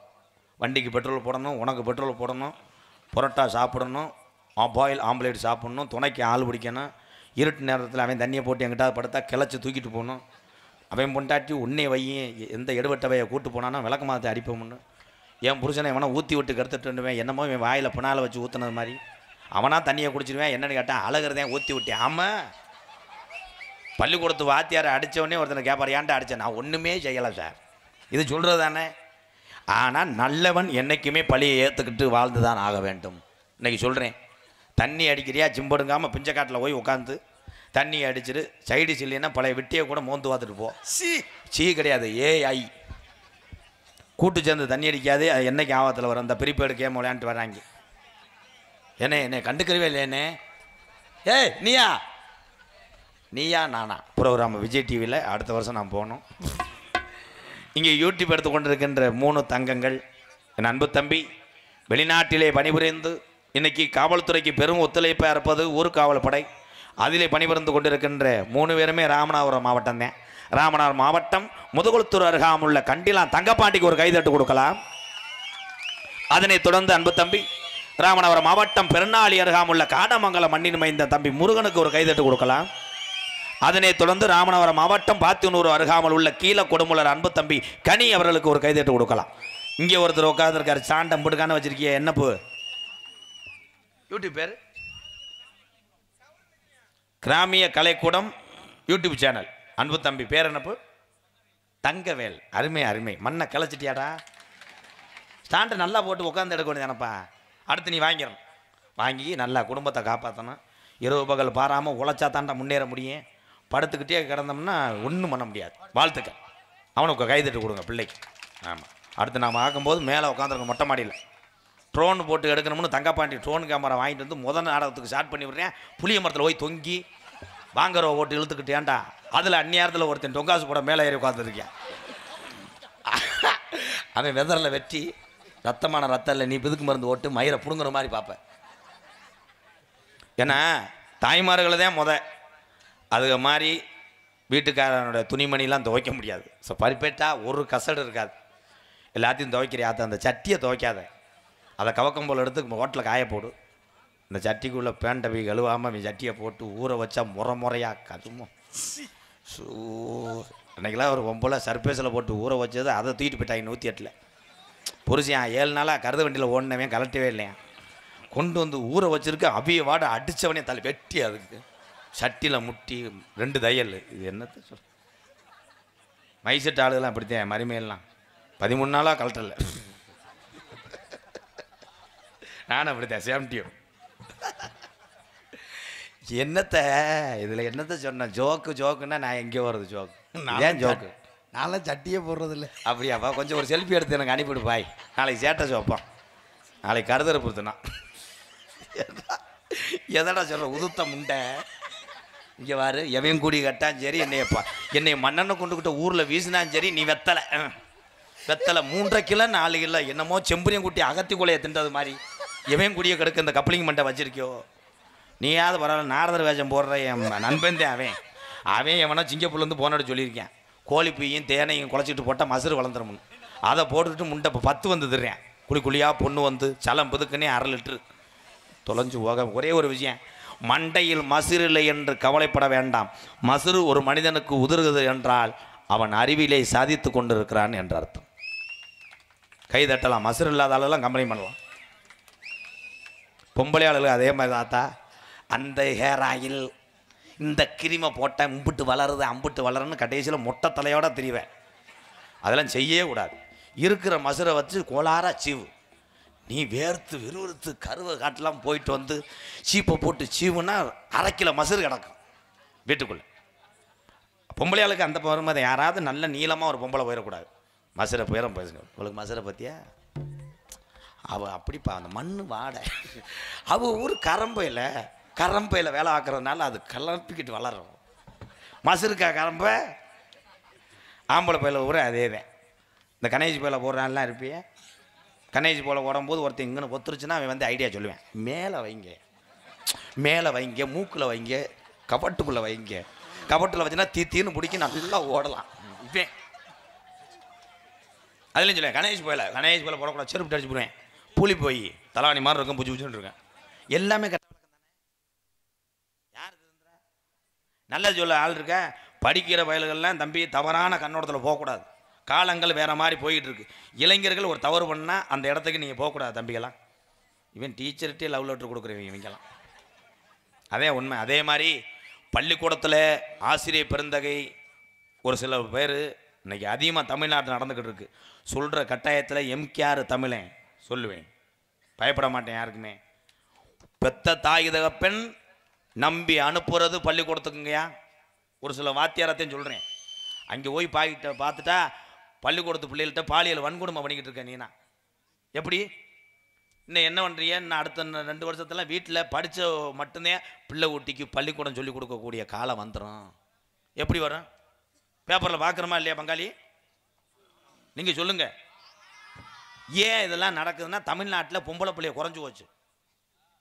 வண்டிக்கு பெட்ரோல் போடணும், உனக்கு பெட்ரோல் போடணும், புரோட்டா சாப்பிடணும், பாயில் ஆம்லேட் சாப்பிடணும், துணைக்கு ஆள் பிடிக்கணும். இருட்டு நேரத்தில் அவன் தண்ணியை போட்டு எங்கிட்ட படுத்தா கிளச்சி தூக்கிட்டு போகணும். அவன் பொண்டாட்டி உன்னை வையும் எந்த எடுவட்டவையை கூட்டு போனானோ விளக்க மாற்றி அடிப்போம்னு. என் புருஷனை எவனா ஊற்றி விட்டு கருத்துட்டுவேன், என்னமோ என் வாயில் பின்னால் வச்சு ஊற்றுனது மாதிரி. அவனா தண்ணியை குடிச்சிடுவேன். என்னென்னு கேட்டான், அழகிறதேன் ஊற்றி விட்டேன். ஆமாம், பள்ளிக்கூடத்து வாத்தியாரை அடித்தவொடனே ஒருத்தனை கேட்பார், ஏன்டா அடித்தேன்? நான் ஒன்றுமே செய்யலை சார். இது சொல்கிறது தானே. ஆனால் நல்லவன் என்றைக்குமே பழியை ஏற்றுக்கிட்டு வாழ்ந்து தான் ஆக வேண்டும். இன்றைக்கி சொல்கிறேன், தண்ணி அடிக்கிறியா சிம்படுங்காமல் பிஞ்சக்காட்டில் போய் உட்காந்து தண்ணி அடிச்சுட்டு சைடு சில்லின்னா பழைய விட்டியை கூட மோந்து பார்த்துட்டு போ. சீ கிடையாது, ஏஐ கூட்டு சேர்ந்து தண்ணி அடிக்காது. அது என்னைக்கு ஆபத்தில் வரும்? இந்த பிரிப்பேடு கேம் விளையாண்டுட்டு வராங்க. என்னை கண்டுக்கிறவே இல்லையேண்ணே. ஏய் நீயா நானா ப்ரோக்ராம் விஜய் டிவியில் அடுத்த வருஷம் நான் போகணும். இங்கே யூடியூப் எடுத்து கொண்டிருக்கின்ற 3 தங்கங்கள், என் அன்பு தம்பி வெளிநாட்டிலே பணிபுரிந்து இன்னைக்கு காவல்துறைக்கு பெரும் ஒத்துழைப்பாக இருப்பது ஊர்காவல் படை. அதிலே பணிபுரிந்து கொண்டிருக்கின்ற 3 பேருமே ராமநாதபுரம் மாவட்டம் தான். ராமநாதபுரம் மாவட்டம் முதுகுளத்தூர் அருகாமுள்ள கண்டிலாம் தங்கப்பாண்டிக்கு ஒரு கைதட்டு கொடுக்கலாம். அதனைத் தொடர்ந்து அன்பு தம்பி ராமநாதபுரம் மாவட்டம் பெருநாளி அருகாமுள்ள காடமங்கலம் மண்ணின் மைந்த தம்பி முருகனுக்கு ஒரு கைதட்டு கொடுக்கலாம். அதனைத் தொடர்ந்து ராமநாதபுரம் மாவட்டம் பாத்தினூர் அருகாமல் உள்ள கீழ கொடுமுலர் அன்பு தம்பி கனி அவர்களுக்கு ஒரு கைதட்டு கொடுக்கலாம். இங்கே ஒருத்தர் உட்காந்துருக்காரு, சாண்டம் போட்டுக்கான வச்சிருக்கிய என்னப்பு யூடியூப் பேர்? கிராமிய கலைக்கூடம் யூடியூப் சேனல். அன்பு தம்பி பேர் என்னப்பு? தங்கவேல். அருமை அருமை. மண்ணை கிளச்சிட்டியாடா. ஸ்டாண்டை நல்லா போட்டு உட்காந்து எடுக்க வேண்டியதானப்பா. அடுத்து நீ வாங்கிடணும். வாங்கி நல்லா குடும்பத்தை காப்பாற்றணும். இரவு பகல் பாராமல் உழைச்சா தாண்டா முன்னேற முடியும். படுத்துக்கிட்டே கிடந்தோம்னா ஒன்றும் பண்ண முடியாது. வாழ்த்துக்கள். அவனுக்கு கைதட்டு கொடுங்க பிள்ளைக்கு. ஆமாம், அடுத்து நாம் ஆக்கும்போது மேலே உட்காந்துருக்க மொட்டை மாடியில் ட்ரோன் போட்டு எடுக்கணும்னு தங்கப்பாண்டி ட்ரோன் கேமரா வாங்கிட்டு வந்து முதல் நாடகத்துக்கு ஸ்டார்ட் பண்ணி விடுறேன். புளிய மரத்தில் போய் தொங்கி வாங்குற ஓட்டு இழுத்துக்கிட்டேன்டா. அதில் அந்நேரத்தில் ஒருத்தன் டொங்காசு போட மேலே ஏறி உட்காந்துருக்கேன். அவன் வெதரில் வெட்டி ரத்தமான ரத்தம் இல்லை, நீ பிதுக்கு மருந்து ஓட்டு மயிரை பிடுங்குற மாதிரி பார்ப்பேன். ஏன்னா தாய்மார்களை தான் அது மாதிரி வீட்டுக்காரனோட துணிமணிலாம் துவைக்க முடியாது. ஸோ பரிப்பேட்டா ஒரு கசடு இருக்காது. எல்லாத்தையும் துவைக்கிறியாத்த அந்த சட்டியை துவைக்காத, அதை கவக்கம் போல் எடுத்து ஹோட்டலில் காய போடு. இந்த சட்டிக்குள்ளே பேண்டை போய் கழுவாமல் சட்டியை போட்டு ஊற வச்சா முறையாக கதுமோ. ஸோ அன்றைக்கெல்லாம் ஒரு பொம்பளை சர்பேஸில் போட்டு ஊற வச்சது, அதை தூக்கிட்டு போயிட்டாங்க 108. புருஷன் 7 நாளாக கருத வண்டியில் ஓடினவன் கலட்டவே இல்லையா. கொண்டு வந்து ஊற வச்சிருக்க அபிய வாட அடித்தவனே தலை வெட்டி அதுக்கு சட்டியில் முட்டி 2 தையல். இது என்னத்தை சொல், மைசெட் ஆளுகள்லாம் அப்படித்தான். மருமையெல்லாம் 13 நாளாக கலட்டல. நானும் அப்படித்தான் சேம்டியும். என்னத்தை இதில் என்னத்தை சொன்னேன்? ஜோக்குன்னா நான் எங்கேயோ வருது ஜோக்கு. ஏன் ஜோக்கு? நான்லாம் சட்டியே போடுறதில்ல. அப்படியாப்பா? கொஞ்சம் ஒரு செல்ஃபி எடுத்து எனக்கு அனுப்பிவிடு பாய். நாளைக்கு சேட்டஸ் வைப்போம். நாளைக்கு கருதரை பொறுத்துனா எதடா சொல்கிற உதுத்த முண்டை. இங்கே வாரு, எவன் கூடி கட்டான் சரி, என்னை மண்ணெண்ணை கொண்டுக்கிட்ட ஊரில் வீசினான் சரி, நீ வெத்தலை 3.5 கிலோ 4 கிலோ என்னமோ செம்புரியம் குட்டி அகத்தி கொலையை தின்றது மாதிரி எவன் கூடிய கெடுக்க இந்த கப்ளிங் மண்டை வச்சிருக்கியோ. நீயாவது பரவாயில்ல, நாரதர் வேஷம் போடுற என் நண்பன் தான் அவன் எவனோ சிங்கப்பூர்லேருந்து போனோட சொல்லியிருக்கேன். கோழி பீயும் தேனையும் குழச்சிட்டு போட்டால் மசுறு வளர்ந்துடும். அதை போட்டுட்டு முண்டை இப்போ 10 வந்துடுறேன். குழியாக பொண்ணு வந்து சலம் புதுக்குன்னே 1/2 லிட்டரு தொலைஞ்சு போக. ஒரே ஒரு விஷயம், மண்டையில் மசுறு இல்லை என்று கவலைப்பட வேண்டாம். மசுறு ஒரு மனிதனுக்கு உதிர்கிறது என்றால் அவன் அறிவிலே சாதித்து கொண்டு இருக்கிறான் என்ற அர்த்தம். கை தட்டலாம், மசுறு இல்லாத ஆளெல்லாம் கம்பெனி பண்ணலாம். பொம்பளை ஆளுகள் அதே மாதிரி தாத்தா, அந்த ஹேர் ஆயில் இந்த கிரிமை போட்டால் இம்புட்டு வளருது அம்புட்டு வளருன்னு கடைசியில் மொட்டை தலையோட தெரிவேன். அதெல்லாம் செய்யவே கூடாது. இருக்கிற மசுரை வச்சு கோளாரா சீவு. நீ வேர்த்து விறுவிறுத்து கருவை காட்டெலாம் போயிட்டு வந்து சீப்பை போட்டு சீவுன்னா 1/2 கிலோ மசுறு கிடக்கும் வீட்டுக்குள்ளே. பொம்பளையாளுக்கு அந்த பொறுமை. யாராவது நல்ல நீளமாக ஒரு பொம்பளை போயிடக்கூடாது. மசுரை போயிடும் பேசுங்க. உங்களுக்கு மசுரை பற்றியா? அவள் அப்படிப்பா அந்த மண் வாடை. அவள் ஊர் கரம்பையில் வேலை ஆக்குறதுனால அது கலப்பிக்கிட்டு வளரும். மசுருக்கா கரம்பை? ஆம்பளை பையில ஊர் அதே தான். இந்த கணேஜ் பையில போடுறான்லாம் இருப்பியே. கணேஜ் போல ஓடும்போது ஒருத்தன் இங்கன்னு ஒத்துருச்சுன்னா அவன் வந்து ஐடியா சொல்லுவேன். மேலே வைங்க, மூக்கில் வைங்க, கபட்டுக்குள்ளே வைங்க. கபட்டில் வச்சுன்னா தீன்னு பிடிக்கி நல்லா ஓடலாம். இவன் அதுலேயும் சொல்லுவேன், கணேஷ் போயில போடக்கூடாது, செருப்பு அடிச்சு போடுவேன். புளி போய் தலாணி மாதிரி இருக்கும், புஜு புஜுன்னு இருக்கேன். எல்லாமே கட்ட யார் இருந்தா நல்ல சொல்ல ஆள் இருக்க. படிக்கிற வயல்கள்லாம் தம்பி தவறான கண்ணோட்டத்தில் போகக்கூடாது. காலங்கள் வேறு மாதிரி போய்கிட்டு இருக்கு. இளைஞர்கள் ஒரு தவறு பண்ணால் அந்த இடத்துக்கு நீங்கள் போகக்கூடாது தம்பிகளாம். இவன் டீச்சர்கிட்டே லவ் லெட்டர் கொடுக்குறவங்க இவங்கெல்லாம். அதே உண்மை. அதே மாதிரி பள்ளிக்கூடத்தில் ஆசிரியர் பெருந்தகை ஒரு சில பேர் இன்றைக்கி அதிகமாக தமிழ்நாட்டில் நடந்துக்கிட்டு இருக்கு. சொல்கிற கட்டாயத்தில் எம்கேஆர் தமிழன் சொல்லுவேன், பயப்பட மாட்டேன் யாருக்குமே. பெத்த தாய் தகப்பெண் நம்பி அனுப்புறது பள்ளிக்கூடத்துக்குங்கய்யா. ஒரு சில வாத்தியாரத்தையும் சொல்கிறேன். அங்கே போய் பார்த்துட்டா பள்ளிக்கூடத்து பிள்ளைகள்கிட்ட பாலியல் வன்கொடுமை பண்ணிக்கிட்டு இருக்கேன். நீனா எப்படி இன்னும் என்ன பண்ணுறிய? இன்னும் அடுத்த 2 வருஷத்துல வீட்டில் படித்த மட்டும்தான் பிள்ளை ஊட்டிக்கு பள்ளிக்கூடம் சொல்லிக் கொடுக்கக்கூடிய காலம் வந்துடும். எப்படி வரும்? பேப்பரில் பார்க்குறோமா இல்லையா பங்காளி? நீங்கள் சொல்லுங்கள். ஏன் இதெல்லாம் நடக்குதுன்னா தமிழ்நாட்டில் பொம்பளை பிள்ளைய குறைஞ்சி போச்சு.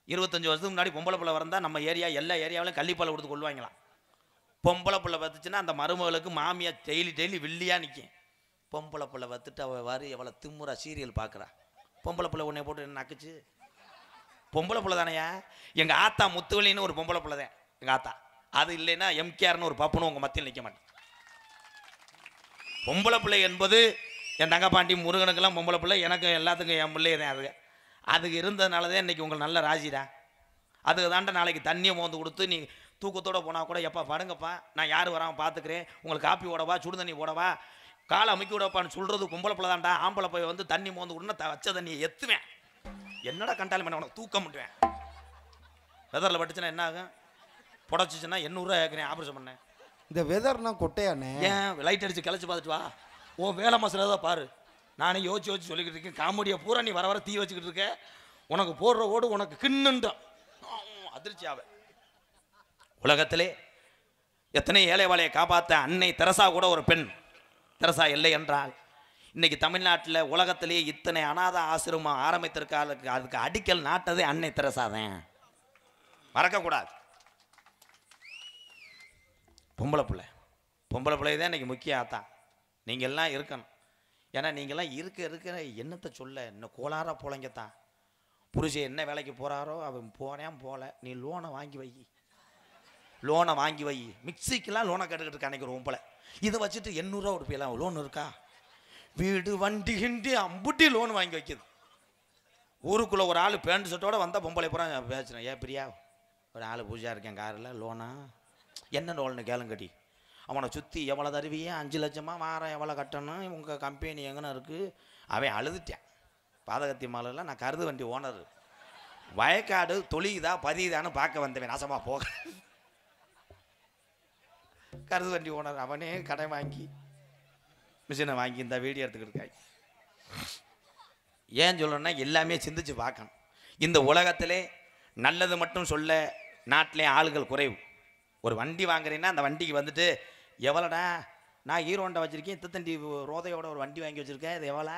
25 வருஷத்துக்கு முன்னாடி பொம்பளை பிள்ளை வந்தால் நம்ம ஏரியா எல்லா ஏரியாவிலையும் கள்ளிப்பாலை கொடுத்து கொள்வாங்களாம். பொம்பளை பிள்ளை பார்த்துச்சுன்னா அந்த மருமகளுக்கு மாமியாக டெய்லி வெள்ளியாக நிற்கும். பொம்பளை பிள்ளை பார்த்துட்டு அவள் வாரி எவ்வளோ திமுறா சீரியல் பார்க்குறா. பொம்பளை பிள்ளை உன்னை போட்டு என்ன நக்குச்சு? பொம்பளை பிள்ளை தானையா? எங்கள் ஆத்தா முத்துவலின்னு ஒரு பொம்பளை பிள்ளை தான் எங்கள் ஆத்தா. அது இல்லைன்னா எம்கேஆர்னு ஒரு பப்புனும் உங்கள் மத்தியில் நிற்க மாட்டேன். பொம்பளை பிள்ளை என்பது என் தங்கப்பாண்டி முருகனுக்கெல்லாம் பொம்பளை பிள்ளை, எனக்கு எல்லாத்துக்கும் என் பிள்ளையே தான். அதுக்கு இருந்ததுனால தான் இன்றைக்கி உங்களுக்கு நல்ல ராசிடா. அதுக்கு தாண்ட நாளைக்கு தண்ணியை மோந்து கொடுத்து நீ தூக்கத்தோடு போனால் கூட எப்பா படுங்கப்பா, நான் யார் வராமல் பார்த்துக்கிறேன், உங்களுக்கு காப்பி ஓடவா சுடு தண்ணி போடவா காலை அமுக்கி விடப்பான்னு சொல்கிறது பொம்பளை பிள்ளை தான்டா. ஆம்பளை போய் வந்து தண்ணி மோந்து கொடுன்னா வச்ச தண்ணியை எத்துவேன். என்னடா கண்டாலும் பண்ண உனக்கு தூக்க முட்டுவேன். வெதரில் பட்டுச்சுன்னா என்ன ஆகும்? புடச்சிச்சுன்னா 800 கேட்குறேன் ஆப்ரேஷன் பண்ணேன். இந்த வெதர்னா கொட்டையானே. ஏன் லைட் அடித்து கிளச்சி பார்த்துட்டு வா. ஓ வேலை மாசில் தான் பாரு. நானே யோசிச்சு சொல்லிக்கிட்டு இருக்கேன். காமெடியை பூரா நீ வர தீ வச்சுக்கிட்டு இருக்க. உனக்கு போடுற ஓடு உனக்கு கிண்ணுன்றான் அதிர்ச்சியாவ. உலகத்திலே எத்தனை ஏழை வாழையை காப்பாற்ற அன்னை தெரசா கூட ஒரு பெண். தெரசா இல்லை என்றால் இன்னைக்கு தமிழ்நாட்டில் உலகத்திலேயே இத்தனை அநாத ஆசிரமம் ஆரம்பித்திருக்காளுக்கு அதுக்கு அடிக்கல் நாட்டதே அன்னை தெரசா தான். மறக்கக்கூடாது. பொம்பளை பிள்ளை தான் இன்னைக்கு முக்கிய ஆத்தா. நீங்கள் எல்லாம் இருக்கணும். ஏன்னா நீங்கள்லாம் இருக்க என்னத்தை சொல்ல, இன்னும் கோளாரா போலங்கத்தான். புருஷன் என்ன வேலைக்கு போகிறாரோ அவன் போல நீ லோனை வாங்கி வை. மிக்சிக்கெல்லாம் லோனை கேட்டுக்கிட்டு இருக்கா அன்றைக்கி ரொம்ப. இதை வச்சுட்டு 800 ரூபா கொடுப்பீலாம் லோன் இருக்கா? வீடு வண்டி ஹிண்டி அம்புட்டி லோன் வாங்கி வைக்கிது. ஊருக்குள்ளே ஒரு ஆள் பேண்ட் ஷர்ட்டோடு வந்தால் பொம்பளை பூரா பேசுகிறேன். ஏன் பிரியா ஒரு ஆள் பூஜா இருக்கேன் காரில் லோனா என்ன லோன்னு கேளுங்கடி. அவனை சுற்றி எவ்வளோ தருவியே 5 லட்சமாக வாரம் எவ்வளோ கட்டணும், உங்கள் கம்பெனி எங்கன்னு இருக்குது. அவன் அழுதுட்டேன். பாதகத்தி மாலையில் நான் கருது வண்டி ஓனர், வயக்காடு தொழிதா பதிதான்னு பார்க்க வந்தவன் நாசமாக போக. கருது வண்டி ஓனர் அவனே கடை வாங்கி மிஷினை வாங்கி இந்த வீடியோ எடுத்துக்கிட்டு இருக்காங்க. ஏன் சொல்கிறேன்னா எல்லாமே சிந்திச்சு பார்க்கணும். இந்த உலகத்திலே நல்லது மட்டும் சொல்ல நாட்டிலே ஆளுகள் குறைவு. ஒரு வண்டி வாங்குறீங்கன்னா அந்த வண்டிக்கு வந்துட்டு எவ்வளோடா, நான் ஹீரோ ஹோண்டா வச்சுருக்கேன், இத்தத்தண்டி ரோதையோட ஒரு வண்டி வாங்கி வச்சுருக்கேன், இது எவ்வளோ?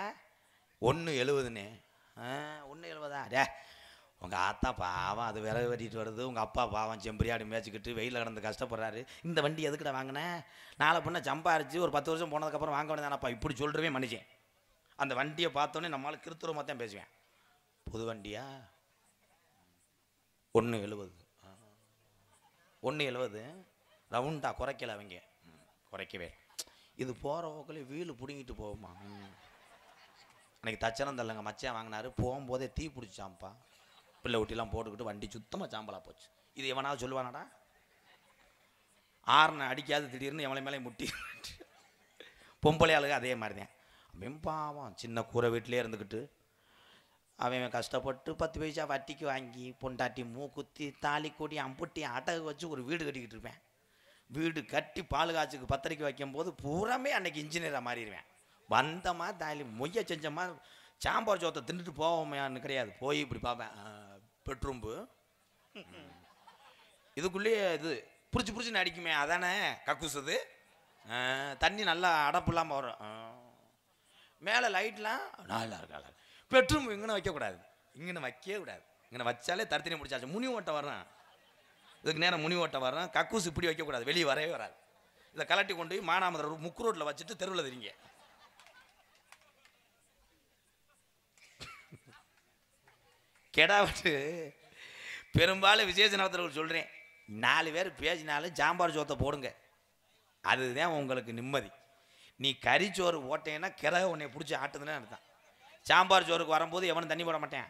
1.70ன்னு. 1.70 டே, உங்கள் ஆத்தா பாவம் அது விறகு வெட்டிட்டு வருது, உங்கள் அப்பா பாவம் செம்பரியாடி மேய்ச்சிக்கிட்டு வெயிலில் கிடந்து கஷ்டப்படுறாரு, இந்த வண்டி எதுக்கிட்ட வாங்கினேன், நாளை பொண்ணை சம்பாரிச்சு ஒரு 10 வருஷம் போனதுக்கப்புறம் வாங்க வேண்டியதானப்பா, இப்படி சொல்கிறவே மனுஷன். அந்த வண்டியை பார்த்தோன்னே நம்மளால் கிருத்துரமாக தான் பேசுவேன். புது வண்டியா 1.70 1.70 ரவுண்டா குறைக்கல அவங்க, குறைக்கவே. இது போகிற போக்கில் வீலு பிடுங்கிட்டு போகுமா. அன்றைக்கி தச்சனம் தரலங்க மச்சான் வாங்கினாரு, போகும்போதே தீ பிடிச்சாம்ப்பா, பிள்ளை ஊட்டிலாம் போட்டுக்கிட்டு வண்டி சுத்தமாக சாம்பலாக போச்சு. இது எவனாவது சொல்லுவானாடா? ஆறுன அடிக்காது திடீர்னு எவளை மேலே முட்டி. பொம்பளை ஆளுங்க அதே மாதிரி தான். அவன் பாவம் சின்ன கூரை வீட்டிலே இருந்துக்கிட்டு அவன் கஷ்டப்பட்டு 10 பைசா வட்டிக்கு வாங்கி பொண்டாட்டி மூக்குத்தி தாலி கொடி அம்புட்டி அடகு வச்சு ஒரு வீடு கட்டிக்கிட்டு இருப்பேன். வீடு கட்டி பால் காய்ச்சுக்கு 10:30 வைக்கும்போது பூராமே அன்னைக்கு இன்ஜினியராக மாறிடுவேன். வந்தமா தாலி மொய்ய செஞ்சமா சாம்பார் சோத்தை தின்னுட்டு போவோமையான்னு கிடையாது, போய் இப்படி பார்ப்பேன் பெட்ரூம்பு இதுக்குள்ளேயே இது புரிச்சு அடிக்குமே, அதானே கக்குசுது. தண்ணி நல்லா அடப்பு இல்லாமல் வரும். மேலே லைட்லாம் நல்லா இருக்கா. பெட்ரூம் இங்கே வைக்கக்கூடாது, இங்கே வைக்கவே கூடாது. இங்கே வச்சாலே தடுத்தனி முடிச்சாச்சு. முனி ஓட்டை வர்றேன், இதுக்கு நேரம் முனி ஓட்டை வர்றேன். கக்கூஸ் இப்படி வைக்கக்கூடாது, வெளியே வரவே வராது. இதை கலட்டி கொண்டு போய் மானாமதுரை முக்கு ரோட்டில் வச்சுட்டு தெருவில் தெரியுங்க. கெடாவிட்டு பெரும்பாலும் விசேஷ நேரத்தில் சொல்கிறேன், 4 பேர் பேசினாலும் சாம்பார் சோத்தை போடுங்க, அதுதான் உங்களுக்கு நிம்மதி. நீ கறிச்சோறு ஓட்டேன்னா கிரக உன்னை பிடிச்சி ஆட்டுதுன்னு அர்த்தம். சாம்பார் சோறுக்கு வரும்போது எவனும் தண்ணி போட மாட்டேன்.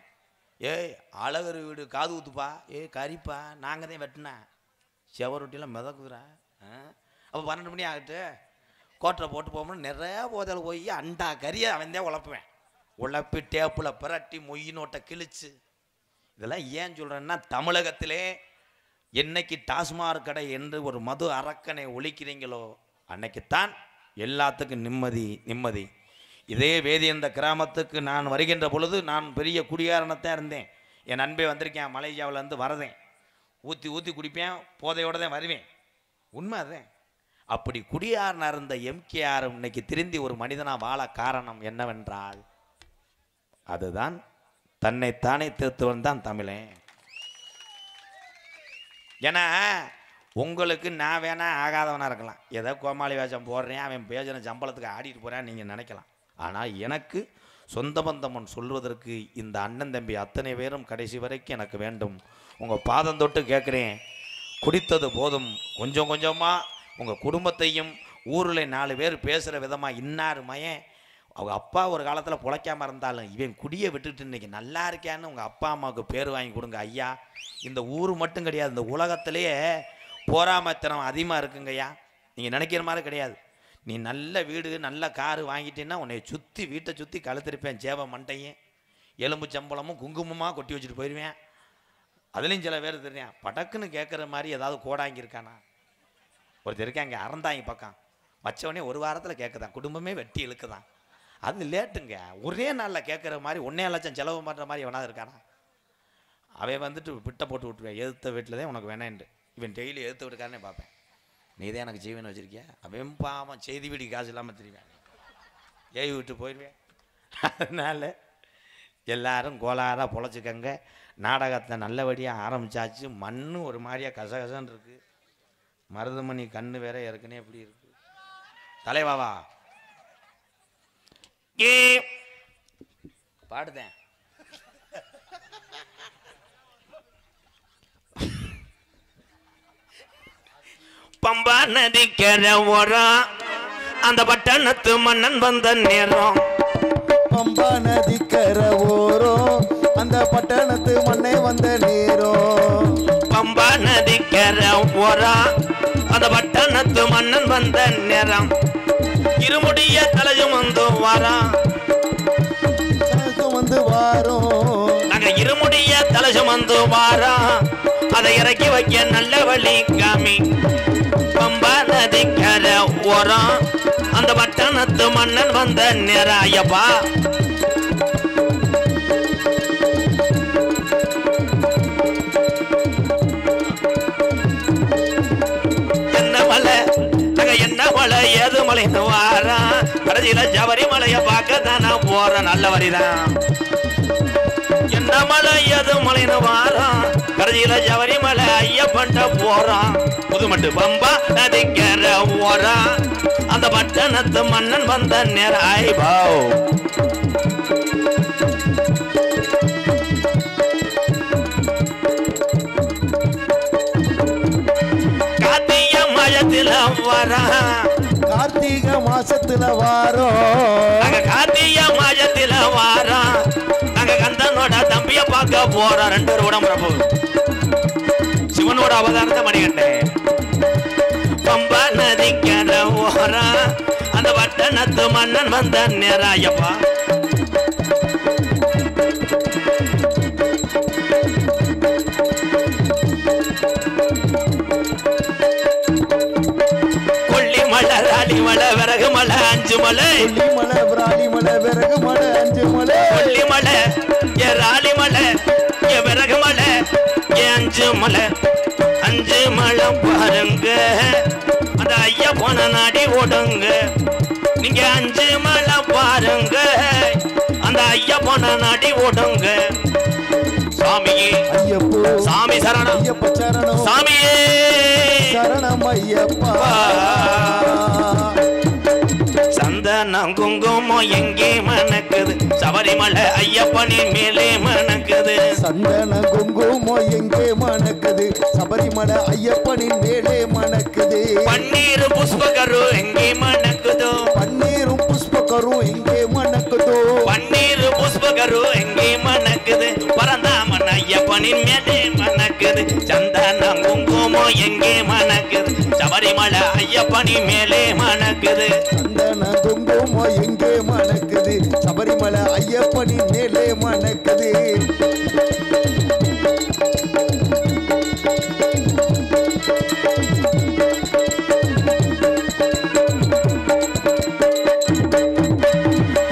ஏய் அழகர் வீடு காது ஊத்துப்பா, கறிப்பா நாங்கள் தான் வெட்டினா செவரொட்டிலாம் மிதக்குதுரா. அப்போ 12 மணி ஆகிட்டு கோட்டரை போட்டு போகணும்னு நிறைய போதில் போய் அண்டா கறியை அவன் தான் உழப்புவேன். உழப்பி டேப்பில் பிரட்டி மொய் நோட்டை கிழிச்சு. இதெல்லாம் ஏன் சொல்கிறேன்னா, தமிழகத்திலே என்னைக்கு டாஸ்மாக் கடை என்று ஒரு மது அரக்கனை ஒழிக்கிறீங்களோ அன்னைக்குத்தான் எல்லாத்துக்கும் நிம்மதி. இதே வேதி இந்த கிராமத்துக்கு நான் வருகின்ற பொழுது நான் பெரிய குடிகாரனத்தான் இருந்தேன். என் நண்பே வந்திருக்கேன், மலேசியாவிலேருந்து வரதேன், ஊற்றி குடிப்பேன், போதையோடு தான் வருவேன். உண்மை அதுதான். அப்படி குடியாரனாக இருந்த எம்கேஆர் இன்னைக்கு திருந்தி ஒரு மனிதனாக வாழ காரணம் என்னவென்றால் அதுதான் தன்னைத்தானே திருத்துவன் தான் தமிழன். ஏன்னா உங்களுக்கு நான் வேணா ஆகாதவனாக இருக்கலாம், ஏதோ கோமாளி வேஷம் போடுறேன், அவன் பேஜனை சம்பளத்துக்கு ஆடிட்டு போகிறான்னு நீங்கள் நினைக்கலாம். ஆனால் எனக்கு சொந்த பந்தமன் சொல்வதற்கு இந்த அண்ணன் தம்பி அத்தனை பேரும் கடைசி வரைக்கும் எனக்கு வேண்டும். உங்கள் பாதம் தொட்டு கேட்குறேன், குடித்தது போதும், கொஞ்சம் கொஞ்சமாக உங்கள் குடும்பத்தையும் ஊரில் 4 பேர் பேசுகிற விதமாக இன்னார் மயன் அவங்க அப்பா ஒரு காலத்தில் பிழைக்காமல் இருந்தாலும் இவன் குடியை விட்டுட்டு இன்றைக்கி நல்லா இருக்கான்னு உங்கள் அப்பா அம்மாவுக்கு பேர் வாங்கி கொடுங்க ஐயா. இந்த ஊர் மட்டும் கிடையாது, இந்த உலகத்திலேயே போராமத்தனம் அதிகமாக இருக்குங்க ஐயா. நீங்கள் நினைக்கிற மாதிரி கிடையாது. நீ நல்ல வீடு நல்ல காரு வாங்கிட்டேன்னா உன்னை சுற்றி வீட்டை சுற்றி கழுத்திருப்பேன், சேவை மண்டையும் எலும்பு சம்பளமும் குங்குமமாக கொட்டி வச்சுட்டு போயிடுவேன். அதுலேயும் சில பேர் தெரியும் படக்குன்னு கேட்குற மாதிரி ஏதாவது கோடாங்கியிருக்கானா. ஒருத்தர் இருக்கேன் அங்கே அறந்தாங்க பக்கம் வச்சவனே 1 வாரத்தில் கேட்குதான், குடும்பமே வெட்டி இழுக்குதான். அது லேட்டுங்க, ஒரே நாளில் கேட்குற மாதிரி 1.5 லட்சம் செலவு பண்ணுற மாதிரி எவனாவது இருக்கானா. அவன் வந்துட்டு விட்டை போட்டு விட்டுருவேன், எதிர்த்த வீட்டில் தான் உனக்கு வேணான்ட்டு. இவன் டெய்லி எதிர்த்து விட்டுக்காரனே பார்ப்பேன், நீ தான் எனக்கு ஜீவன் வச்சுருக்கியா. அவன் பாவம் செய்தி வீட்டுக்கு காசு இல்லாமல் தெரியுவேன், ஏவி விட்டு போயிடுவேன். அதனால் எல்லாரும் கோளாறாக பொழைச்சிக்கங்க. நாடகத்தை நல்லபடியாக ஆரம்பித்தாச்சு. மண் ஒரு மாதிரியாக கசகசன்னு இருக்குது, மருதமணி கண்ணு வேற ஏற்கனவே எப்படி இருக்கு. தலைவாவா ஏ பாடுதேன். பம்பா நதிக்கரை ஓரம் அந்த பட்டணத்து மன்னன் வந்த நேரம். பம்பா நதிக்கரை ஓரம் அந்த பட்டணத்து மண்ணை வந்த நேரம். பம்பா நதிக்கரை ஓரம் அந்த பட்டணத்து மன்னன் வந்த நேரம். இருமுடிய தலையும் வந்து வாரம் நாங்க இருமுடிய தலையும் வந்து வாரம். அதை இறக்கி வைக்க நல்ல வழி காமி. பம்பா நதிக்கரை ஓரம் அந்த பட்டணத்து மன்னன் வந்த நேரம் ஐயப்பா என்ன மலை ஏது மலைன்னு வாரான் கடைசியில ஜவரி மலைய பார்க்க தான் நான் போறேன் நல்ல வரிதான் என்ன மலை ஏது மலைன்னு வாரான் கடைசியில ஜவரி மலை ஐயப்பன்ட்ட போறான் புதுமட்டு பம்பா நதிக்கிற ஓரான் அந்த பட்டணத்து மன்னன் வந்த நேரம் ஐபாவ் கார்த்திகை மாசத்துல வாரோம் நாங்க கார்த்திகை மாசத்துல வாரோம் நாங்க கந்தனோட தம்பிய பார்க்க போறோம் 2 உடம்பு சிவனோட அவதாரத்தை மணிகண்டேன் பம்பா நதிக்கிற ஓரா அந்த பட்டணத்து மன்னன் வந்த நேராயப்பா ராலி மலை விறகு மலை 5 மலை மலை ராலி மலை விறகு மலை 5 மலை கொல்லி மலை ஏ ராலி மலை ஏ விறகு மலை ஏ 5 மலை 5 மலை பாருங்க அந்த ஐயப்பன நாடி ஓடுங்க நீங்க 5 மலை பாருங்க அந்த ஐயப்பன நாடி ஓடுங்க சாமியே ஐயப்போ சாமி சரணம் ஐயப்ப சரணம் சாமியே சரணம் ஐயப்பா சந்தனம் குங்குமம் எங்கே மணக்குது சபரிமலை ஐயப்பனின் மேலே மணக்குது சந்தன குங்குமம் எங்கே மணக்குது சபரிமலை ஐயப்பனின் மேலே மணக்குது பன்னீர் புஷ்பகரு எங்கே மணக்குதோ பன்னீரும் புஷ்பகரும் எங்கே மணக்குதோ பன்னீர் புஷ்பகரு எங்கே மணக்குது பரந்தாமன் ஐயப்பனின் மேலே மணக்குது சந்தனம் குங்குமம் எங்கே மணக்குது சபரிமலை ஐயப்பனின் மேலே மணக்குது சந்தன குங்குமம் எங்கே மணக்குது சபரிமலை ஐயப்பனின் மேலே மணக்குது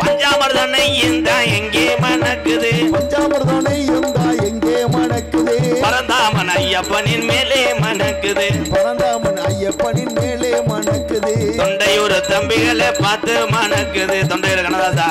பஞ்சாமிர்தனை இந்த எங்கே மணக்குது பஞ்சாமிர்தனை இருந்தா எங்கே மணக்குது பரந்தாமன் ஐயப்பனின் மேலே மணக்குது பரந்தாமன் ஐயப்பனின் மேலே மணக்குது தொண்டையூர் தம்பிகளை பார்த்து மணக்குது தொண்டையூர் கண்ணதாசா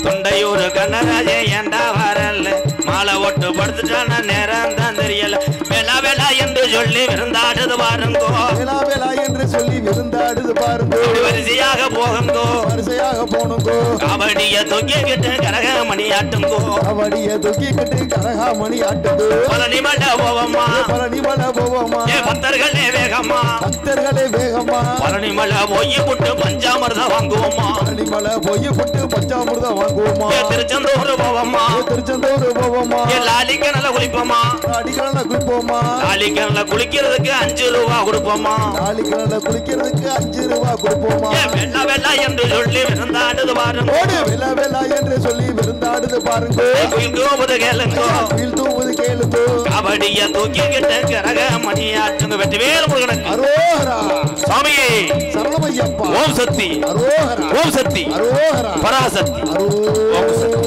தொண்டையூர் கண்ணராஜே ஏண்டா வரல மாலை ஓட்டு படுத்துட்டான நேரம் தான் தெரியல வேளா வேளா என்று சொல்லி விருந்தாடுது பாருங்கோ வேளா வேளா என்று சொல்லி விருந்தாடுது பாருங்கோ வரிசையாக போகுங்கோ வரிசையாக போனுங்கோ கபடிய தொங்கிக்கிட்டு கரகமணி ஆட்டுங்கோ கபடிய தொங்கிக்கிட்டு கரகாமணி ஆட்டுங்கோ பழனி மலை போவம்மா பழனி மலை போவோமா ஏ பக்தர்களே வேகமா பக்தர்களே வேகமா பழனி மலை போய் புட்டு பஞ்சாமிர்தம் வாங்குவோமா பழனி மலை போய் புட்டு பஞ்சாமிர்தம் வாங்குவோமா ஏ திருச்செந்தூர் போவம்மா திருச்செந்தூர் போவோமா ஏ லாலிக்கனல குளிப்போமா அடிக்கல குளிப்போமா லாலிக்கனல குளிக்கிறதுக்கு 5 ரூபா கொடுப்போமா நாளிக்கல குளிக்கிறதுக்கு 5 ரூபா கொடுப்போமா ஏ வெள்ளா வெள்ளா என்று சொல்லி விருந்தாடுது பாருங்க ஓடு வெள்ளா வெள்ளா என்று சொல்லி விருந்தாடுது பாருங்க குயில் கூவுது கேளுங்கோ குயில் தூவுது கேளுங்கோ கபடிய தூக்கிக்கிட்டு கரகமணி ஆட்டுங்க வெற்றிவேல் முருகனுக்கு அரோஹரா சாமியே சரணமையப்பா ஓம் சக்தி அரோஹரா ஓம் சக்தி அரோஹரா பராசக்தி ஓம் சக்தி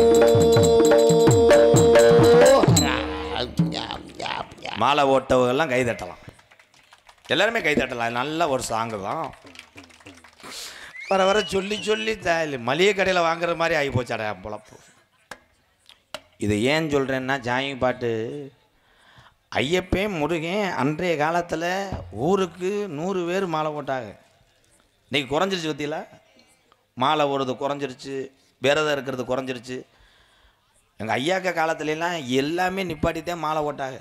மாலை ஓட்டவங்கெல்லாம் கை தட்டலாம் எல்லாருமே கை தட்டலாம் நல்ல ஒரு சாங்கு தான் வர வர சொல்லி சொல்லி மளிகை கடையில் வாங்குற மாதிரி ஆகி போச்சாடா பொழப்பு இது ஏன் சொல்கிறேன்னா ஜாமி பாட்டு ஐயப்பன் முருகன் அன்றைய காலத்தில் ஊருக்கு 100 பேர் மாலை போட்டாங்க இன்றைக்கி குறைஞ்சிருச்சு பற்றியில் மாலை ஓடுறது குறைஞ்சிருச்சு விரதம் இருக்கிறது குறைஞ்சிருச்சு எங்கள் ஐயாக்க காலத்துலலாம் எல்லாமே நிப்பாட்டித்தான் மாலை ஓட்டாங்க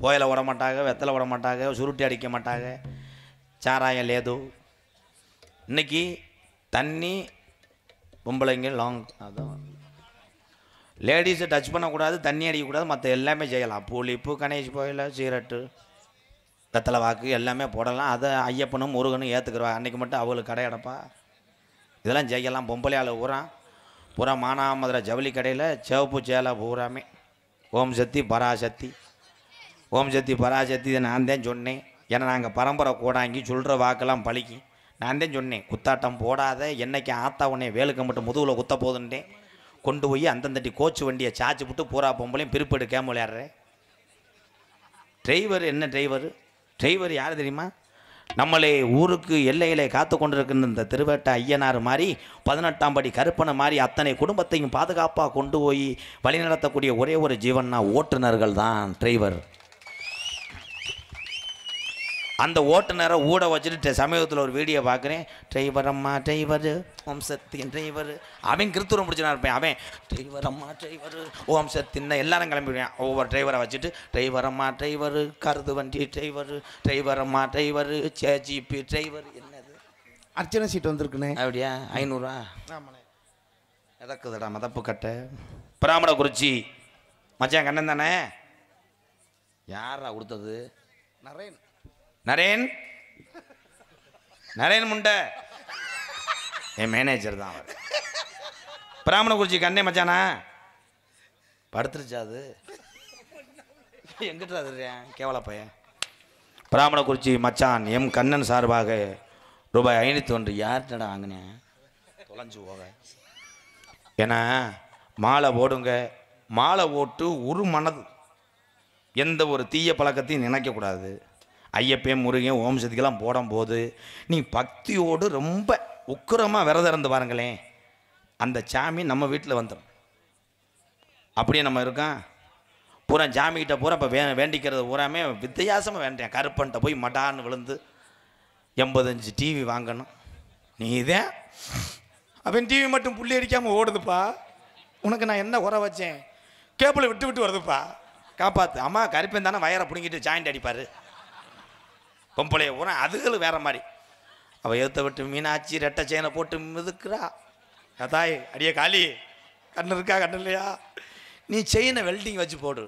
போயில விட மாட்டாங்க வெத்தலை விட மாட்டாங்க சுருட்டி அடிக்க மாட்டாங்க சாராயம் லேது இன்றைக்கி தண்ணி பொம்பளைங்க லாங் அதான் லேடிஸை டச் பண்ணக்கூடாது தண்ணி அடிக்கக்கூடாது மற்ற எல்லாமே செய்யலாம் பூலிப்பு கணேஷ் போயில சிகரெட்டு வெத்தலை வாக்கு எல்லாமே போடலாம் அதை ஐயப்பனும் முருகனும் ஏற்றுக்குறவா அன்றைக்கி மட்டும் அவங்களுக்கு கடை அடைப்பா இதெல்லாம் செய்யலாம் பொம்பளையால் பூரா மானாமதுரை ஜவுளி கடையில் சிவப்பு சேலை பூராமே ஓம் சக்தி பராசக்தி ஓம் சக்தி பராசக்தி இதை நான் தான் சொன்னேன் ஏன்னா நாங்கள் பரம்பரை கூடாங்கி சொல்கிற வாக்கெல்லாம் பழிக்கி நான் தான் சொன்னேன், குத்தாட்டம் போடாத, என்னைக்கு ஆத்தா உடனே வேலுக்கு மட்டும் முதுகில் குத்த போதுன்ட்டேன். கொண்டு போய் அந்தந்தட்டி கோச்சு வண்டியை சாச்சு விட்டு பூரா பொம்பளையும் பிரிப்பு எடுக்காம விளையாடுறேன். டிரைவர் என்ன டிரைவர் யார் தெரியுமா? நம்மளே ஊருக்கு எல்லையிலே காத்து கொண்டிருக்கின்ற இந்த திருவேட்ட ஐயனார் மாதிரி 18ஆம் படி கருப்பனை மாதிரி அத்தனை குடும்பத்தையும் பாதுகாப்பாக கொண்டு போய் வழிநடத்தக்கூடிய ஒரே ஒரு ஜீவன்னா ஓட்டுநர்கள் தான் டிரைவர். அந்த ஓட்டுநரை ஊட வச்சுட்டு சமீபத்தில் ஒரு வீடியோ பார்க்குறேன். டிரைவர் அம்மா டிரைவர் ஓம் சத்தின் டிரைவர், அவன் கிருத்தூரம் முடிச்சுனா இருப்பேன். அவன் டிரைவர் அம்மா டிரைவர் ஓம் சத்தின் எல்லாரும் கிளம்பிடுவேன். ஒவ்வொரு டிரைவரை வச்சுட்டு டிரைவர் அம்மா டிரைவர், கருது வண்டி டிரைவர், டிரைவர் அம்மா டிரைவர், ஜிபி டிரைவர். என்னது அர்ச்சனை சீட் வந்திருக்குண்ணே. அப்படியா? 500 எதக்குதுடா மதப்பு கட்டை. பிராமண குறிச்சி மச்சான் கண்ணன் தானே? யாரா கொடுத்தது? நரேன் முண்டை என் மேனேஜர் தான் அவர். பிராமண குறிச்சி கண்ணே மச்சானா படுத்துருச்சா? அது எங்கிட்ட அதுறேன் கேவல பையன். பிராமண குறிச்சி மச்சான் எம் கண்ணன் சார்பாக ரூபாய் 501. யார்கிட்ட வாங்கினேன்? தொலைஞ்சு போக. ஏன்னா மாலை ஓடுங்க, மாலை ஓட்டு ஒரு மனது எந்த ஒரு தீய பழக்கத்தையும் நினைக்கக்கூடாது. ஐயப்பன் முருகன் ஓம் சக்திக்கெல்லாம் போடும்போது நீ பக்தியோடு ரொம்ப உக்கிரமாக விரதம் இருந்து பாருங்களேன், அந்த சாமி நம்ம வீட்டில் வந்துடும். அப்படியே நம்ம இருக்கோம் பூரா சாமிக்கிட்ட பூரா இப்போ வேண்டிக்கிறது பூராமே வித்தியாசமாக வேண்டேன். கருப்பன்ட்ட போய் மடான்னு விழுந்து 85 டிவி வாங்கணும். நீ இதே அவன் டிவி மட்டும் புள்ளி அடிக்காமல் ஓடுதுப்பா, உனக்கு நான் என்ன உர வச்சேன்? கேபிளை விட்டு விட்டு வருதுப்பா, காப்பாற்று. அம்மா கருப்பன் தானே வயரை பிடிங்கிட்டு ஜாயிண்ட் அடிப்பார். பொம்பளைய ஊரா அதுகளும் வேற மாதிரி. அவள் எழுத்த விட்டு மீனாட்சி ரெட்டை செயினை போட்டு மிதுக்குறா. கதாய் அடியே காளி, கண்ணு இருக்கா கண்ணு இல்லையா? நீ செயினை வெல்டிங் வச்சு போடு.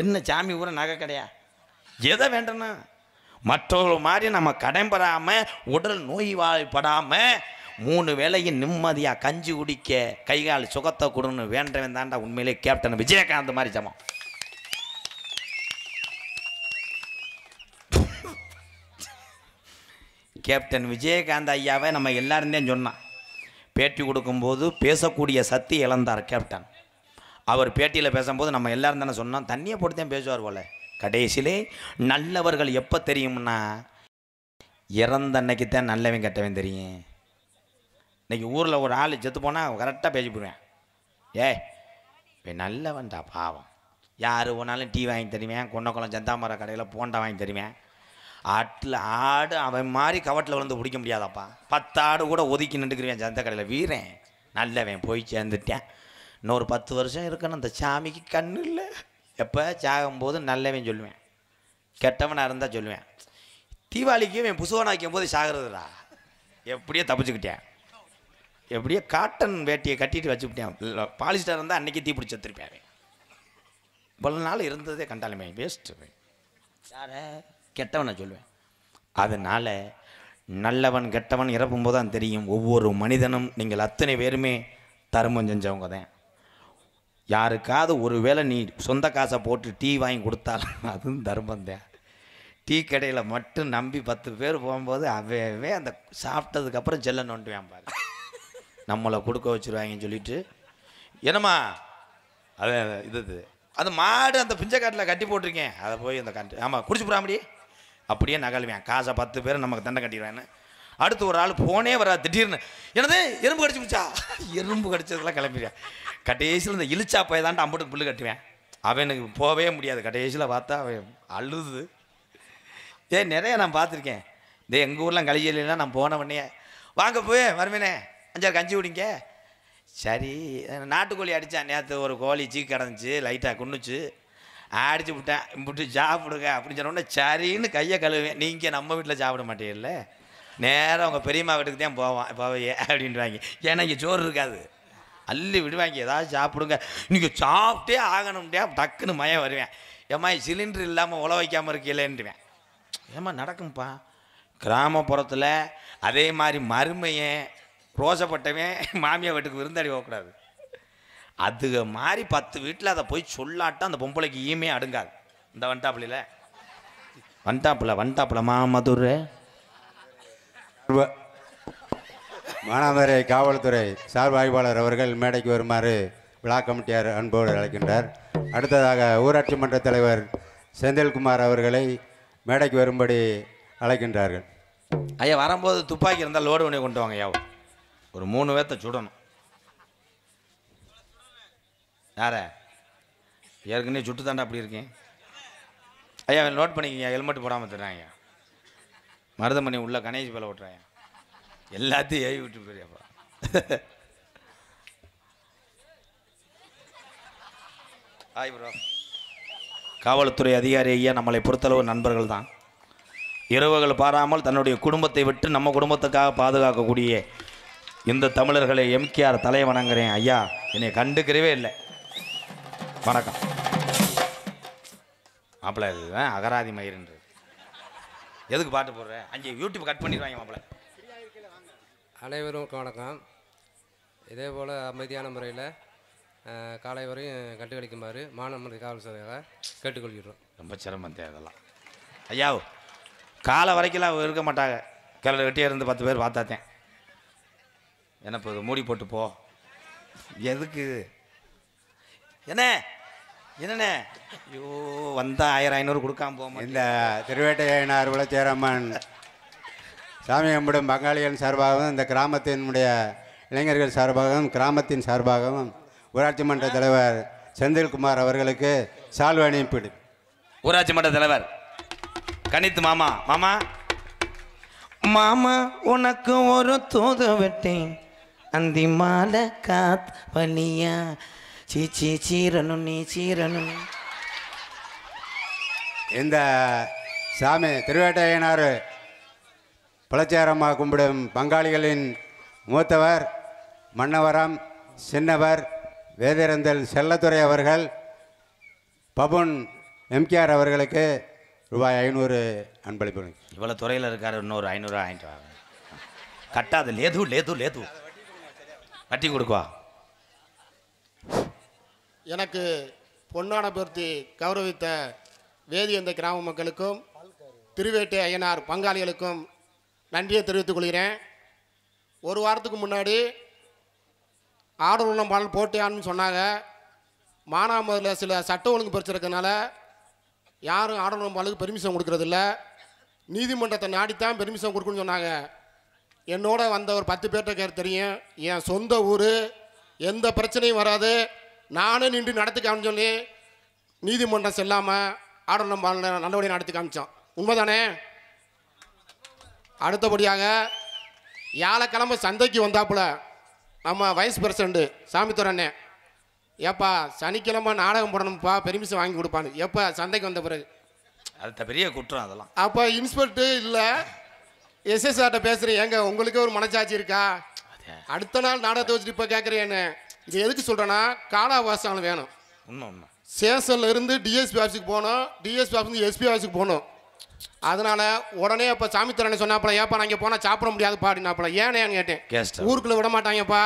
என்ன சாமி ஊரை நகை கிடையா? எதை வேண்டனா மற்றவர்கள் மாதிரி நம்ம கடன்பெறாமல் உடல் நோய்வாய்ப்படாமல் 3 வேளையும் நிம்மதியாக கஞ்சி குடிக்க கைகால் சுகத்தை கொடுன்னு வேண்டவன் தாண்டா உண்மையிலே கேப்டன் விஜயகாந்த் மாதிரி சமம். கேப்டன் விஜயகாந்த் ஐயாவை நம்ம எல்லாரும் தான் சொன்னான். பேட்டி கொடுக்கும்போது பேசக்கூடிய சக்தி இழந்தார் கேப்டன். அவர் பேட்டியில் பேசும்போது நம்ம எல்லாரும் தானே சொன்னோம், தண்ணியை போட்டு தான் பேசுவார் போல. கடைசியிலே நல்லவர்கள் எப்போ தெரியும்னா இறந்த அன்னைக்கு தான் நல்லவன் கெட்டவன் தெரியும். இன்றைக்கி ஊரில் ஒரு ஆள் செத்து போனால் கரெக்டாக பேசி போடுவேன். இப்போ நல்லவன்டா பாவம். யார் ஒன்றாலும் டீ வாங்கி தருவேன், கொண்டக்குளம் சந்தாமர கடையில் போண்டா வாங்கி தருவேன். ஆடு அவன் மாதிரி கவட்டில் விழுந்து பிடிக்க முடியாதாப்பா. 10 ஆடு கூட ஒதுக்கி நின்றுக்குருவேன் சந்த கடையில். வீரன் நல்லவன் போய் சேர்ந்துட்டேன். இன்னொரு 10 வருஷம் இருக்கணும். அந்த சாமிக்கு கண்ணு இல்லை. எப்போ சாகும்போது நல்லவன் சொல்லுவேன், கெட்டவனாக இருந்தால் சொல்லுவேன். தீபாவளிக்கு இவன் புசுவனை வைக்கும் போது சாகிறதுடா. எப்படியோ தப்பிச்சுக்கிட்டேன். எப்படியோ காட்டன் வேட்டியை கட்டிட்டு வச்சுக்கிட்டேன். பாலிஸ்டர் இருந்தால் அன்றைக்கி தீ பிடிச்சி வச்சுருப்பேன். இவ்வளோ நாள் இருந்ததே கண்டாலுமே வேஸ்ட்டு. யார கெட்டவனை சொல்லுவேன். அதனால் நல்லவன் கெட்டவன் இறப்பும்போது தான் தெரியும். ஒவ்வொரு மனிதனும் நீங்கள் அத்தனை பேருமே தர்மம் செஞ்சவங்க தான். யாருக்காவது ஒரு வேளை நீ சொந்த காசை போட்டு டீ வாங்கி கொடுத்தாலும் அதுவும் தர்மம் தான். டீ கடையில் மட்டும் நம்பி 10 பேர் போகும்போது அவே அந்த சாப்பிட்டதுக்கப்புறம் செல்ல நோண்டுவேன் பாரு. நம்மளை கொடுக்க வச்சுருவாங்கன்னு சொல்லிட்டு என்னம்மா அது இது அந்த மாடு அந்த பிஞ்சக்காட்டில் கட்டி போட்டிருக்கேன், அதை போய் அந்த கட்டு ஆமாம் குடிச்சு போடாமடி அப்படியே நகழ்வேன். காசை 10 பேர் நமக்கு தண்டை கட்டிடுவேன்னு. அடுத்து ஒரு ஆள் போனே வரா, திடீர்னு என்னது எறும்பு கடிச்சு முடிச்சா, எறும்பு கடிச்சதுலாம் கிளம்பிடுவேன். கடைசியில் இந்த இழிச்சா போய் தான்ட்டு அம்புட்டு புல்லு கட்டுவேன். அவனுக்கு போகவே முடியாது. கடைசியில் பார்த்தா அவன் அழுது. நிறைய நான் பார்த்துருக்கேன். எங்கள் ஊரில் கழிச்சலாம் நான் போன உடனே வாங்க போய் வருவேனே 5 கஞ்சி குடிங்க. சரி நாட்டுக்கோழி அடித்தான் நேற்று, ஒரு கோழி சீக்கு கிடந்துச்சு, லைட்டாக குன்னுச்சு, அடிச்சு விட்டேன். விட்டு சாப்பிடுங்க அப்படின்னு சொன்னோடனே சரின்னு கையை கழுவேன். நீங்கள் நம்ம வீட்டில் சாப்பிட மாட்டீங்கல்ல, நேராக உங்கள் பெரியம்மா வீட்டுக்கு தான் போவையே அப்படின்வாங்க. ஏன்னா இங்கே சோறு இருக்காது, அள்ளி விடுவாங்க. ஏதாவது சாப்பிடுங்க, நீங்கள் சாப்பிட்டே ஆகணும்டே டக்குன்னு மயம் வருவேன். ஏம்மா சிலிண்டர் இல்லாமல் உழ வைக்காமல் இருக்கீங்களேன்ட்டுவேன். ஏம்மா நடக்கும்ப்பா. கிராமப்புறத்தில் அதே மாதிரி மருமையன் ரோசப்பட்டவன் மாமியார் வீட்டுக்கு விருந்தாடி போகக்கூடாது. அது மாதிரி 10 வீட்டில் அதை போய் சொல்லாட்டம் அந்த பொம்பளைக்கு ஈமே அடுங்காது. இந்த வண்டாப்பிள்ளையில் வண்டாப்பில் மாமதுரை மானாமதுரை காவல்துறை சார்பு ஆய்வாளர் அவர்கள் மேடைக்கு வருமாறு விழா கமிட்டியார் அன்போடு அழைக்கின்றார். அடுத்ததாக ஊராட்சி மன்ற தலைவர் செந்தில்குமார் அவர்களை மேடைக்கு வரும்படி அழைக்கின்றார்கள். ஐயா வரும்போது துப்பாக்கி இருந்தால் லோடு பண்ணி கொண்டு வாங்க ஐயா. ஒரு 3 பேர்த்த சுடணும். யார ஏற்கனவே சுட்டு தாண்டா அப்படி இருக்கேன் ஐயா. நோட் பண்ணிக்கங்க, ஹெல்மெட் போடாமல் தர்றாங்க. மருதமணி உள்ள கணேஷ் பேல ஓட்டுறாங்க. எல்லாத்தையும் ஏவி விட்டு போயிருப்பா. Hi bro. காவல்துறை அதிகாரி ஐயா நம்மளை பொறுத்தளவு நண்பர்கள் தான். இரவுகள் பாராமல் தன்னுடைய குடும்பத்தை விட்டு நம்ம குடும்பத்துக்காக பாதுகாக்கக்கூடிய இந்த தமிழர்களை எம்கேஆர் தலை வணங்குறேன் ஐயா. என்னை கண்டுக்கிறவே இல்லை. வணக்கம் மாப்பிள்ளை. இதுதான் அகராதி மயிர்ன்றது. எதுக்கு பாட்டு போடுறேன்? அங்கே யூடியூப் கட் பண்ணிடுவாங்க மாப்பிள்ளை. அனைவருக்கும் வணக்கம். இதே போல் அமைதியான முறையில் காலை வரையும் கட்டுக்களிக்குமாறு மாநகர காவல்துறையாக கேட்டுக்கொள்கிறோம். ரொம்ப சிரமம் தேவையெல்லாம் ஐயா. காலை வரைக்கும்லாம் இருக்க மாட்டாங்க. கிளறு வெட்டியாக இருந்து 10 பேர் பார்த்தாத்தேன். என்ன இப்போ மூடி போட்டு போ. எதுக்கு என்ன என்னண்ணே? ஐயோ வந்தால் 1000-500 கொடுக்காம போமா. இந்த திருவேட்டையனார் விளச்சேரம்மன் சாமி கும்பிடும் பங்காளிகள் சார்பாகவும் இந்த கிராமத்தினுடைய இளைஞர்கள் சார்பாகவும் கிராமத்தின் சார்பாகவும் ஊராட்சி மன்ற தலைவர் செந்தில்குமார் அவர்களுக்கு சால்வை அணிப்பிடு. ஊராட்சி மன்ற தலைவர் கணித்து மாமா. மாமா மாமா உனக்கு ஒரு தூது விட்டேன். அந்தி மாலை காத் வலியா சீச்சி சீரணும் நீ சீரணும். இந்த சாமி திருவேட்டையனார் பழச்சேரம்மா கும்பிடும் பங்காளிகளின் மூத்தவர் மன்னவரம் சின்னவர் வேதிரந்தல் செல்லத்துறை அவர்கள் பபுன் எம்கேஆர் அவர்களுக்கு ரூபாய் 500 அன்பளிப்பு. இவ்வளோ துறையில் இருக்கார். இன்னொரு 500 வாங்கிட்டு வாங்க. கட்டாது லேது லேது லேது கட்டி கொடுக்குவா. எனக்கு பொன்னான பொருத்தி கௌரவித்த வேதியந்த கிராம மக்களுக்கும் திருவேட்டை ஐயனார் பங்காளிகளுக்கும் நன்றியை தெரிவித்துக் கொள்கிறேன். ஒரு வாரத்துக்கு முன்னாடி ஆடல் பாடல் போட்டியான்னு சொன்னாங்க. மானாமதுரையில் சில சட்ட ஒழுங்கு பிரச்சனை இருக்கிறதுனால யாரும் ஆடல் பாடலுக்கு பெர்மிஷன் கொடுக்கறதில்ல. நீதிமன்றத்தை நாடித்தான் பெர்மிஷன் கொடுக்கணும்னு சொன்னாங்க. என்னோட வந்த ஒரு 10 பேர்கிட்ட தெரியும். என் சொந்த ஊர், எந்த பிரச்சனையும் வராது, நானே நின்று நடத்தி காமிச்சு சொல்லி நீதிமன்றம் செல்லாமல் ஆடல் பாடல் நல்லபடியாக நடத்தி காமிச்சோம். உண்மைதானே? அடுத்தபடியாக வியாழக்கிழமை சந்தைக்கு வந்தாப்புல நம்ம வைஸ் பிரசிடண்ட்டு சாமித்துறை அண்ணே, ஏப்பா சனிக்கிழமை நாடகம் போடணும்ப்பா பெர்மிஷன் வாங்கி கொடுப்பான்னு. எப்போ சந்தைக்கு வந்த பிறகு அது பெரிய குற்றம் அதெல்லாம். அப்போ இன்ஸ்பெக்டர் இல்லை எஸ்எஸ்ஆர்ட்ட பேசுகிறேன். ஏங்க உங்களுக்கே ஒரு மனச்சாட்சி இருக்கா? அடுத்த நாள் நாடகத்தை வச்சுட்டு இப்போ கேட்குறேன்னு. இது எதுக்கு சொல்கிறேன்னா காலாவாசம் வேணும். உண்மை உண்மை. ஸ்டேஷனில் இருந்து டிஎஸ்பி ஆஃபீஸுக்கு போகணும், டிஎஸ்பி ஆஃபீஸ் எஸ்பி ஆஃபீஸுக்கு போகணும். அதனால் உடனே இப்போ சாமித்துறை சொன்னாப்புல, ஏப்பா நான் இங்கே போனால் சாப்பிட முடியாதுப்பா அப்படின்னாப்புல. ஏன்னு கேட்டேன். ஊருக்குள்ளே விட மாட்டாங்கப்பா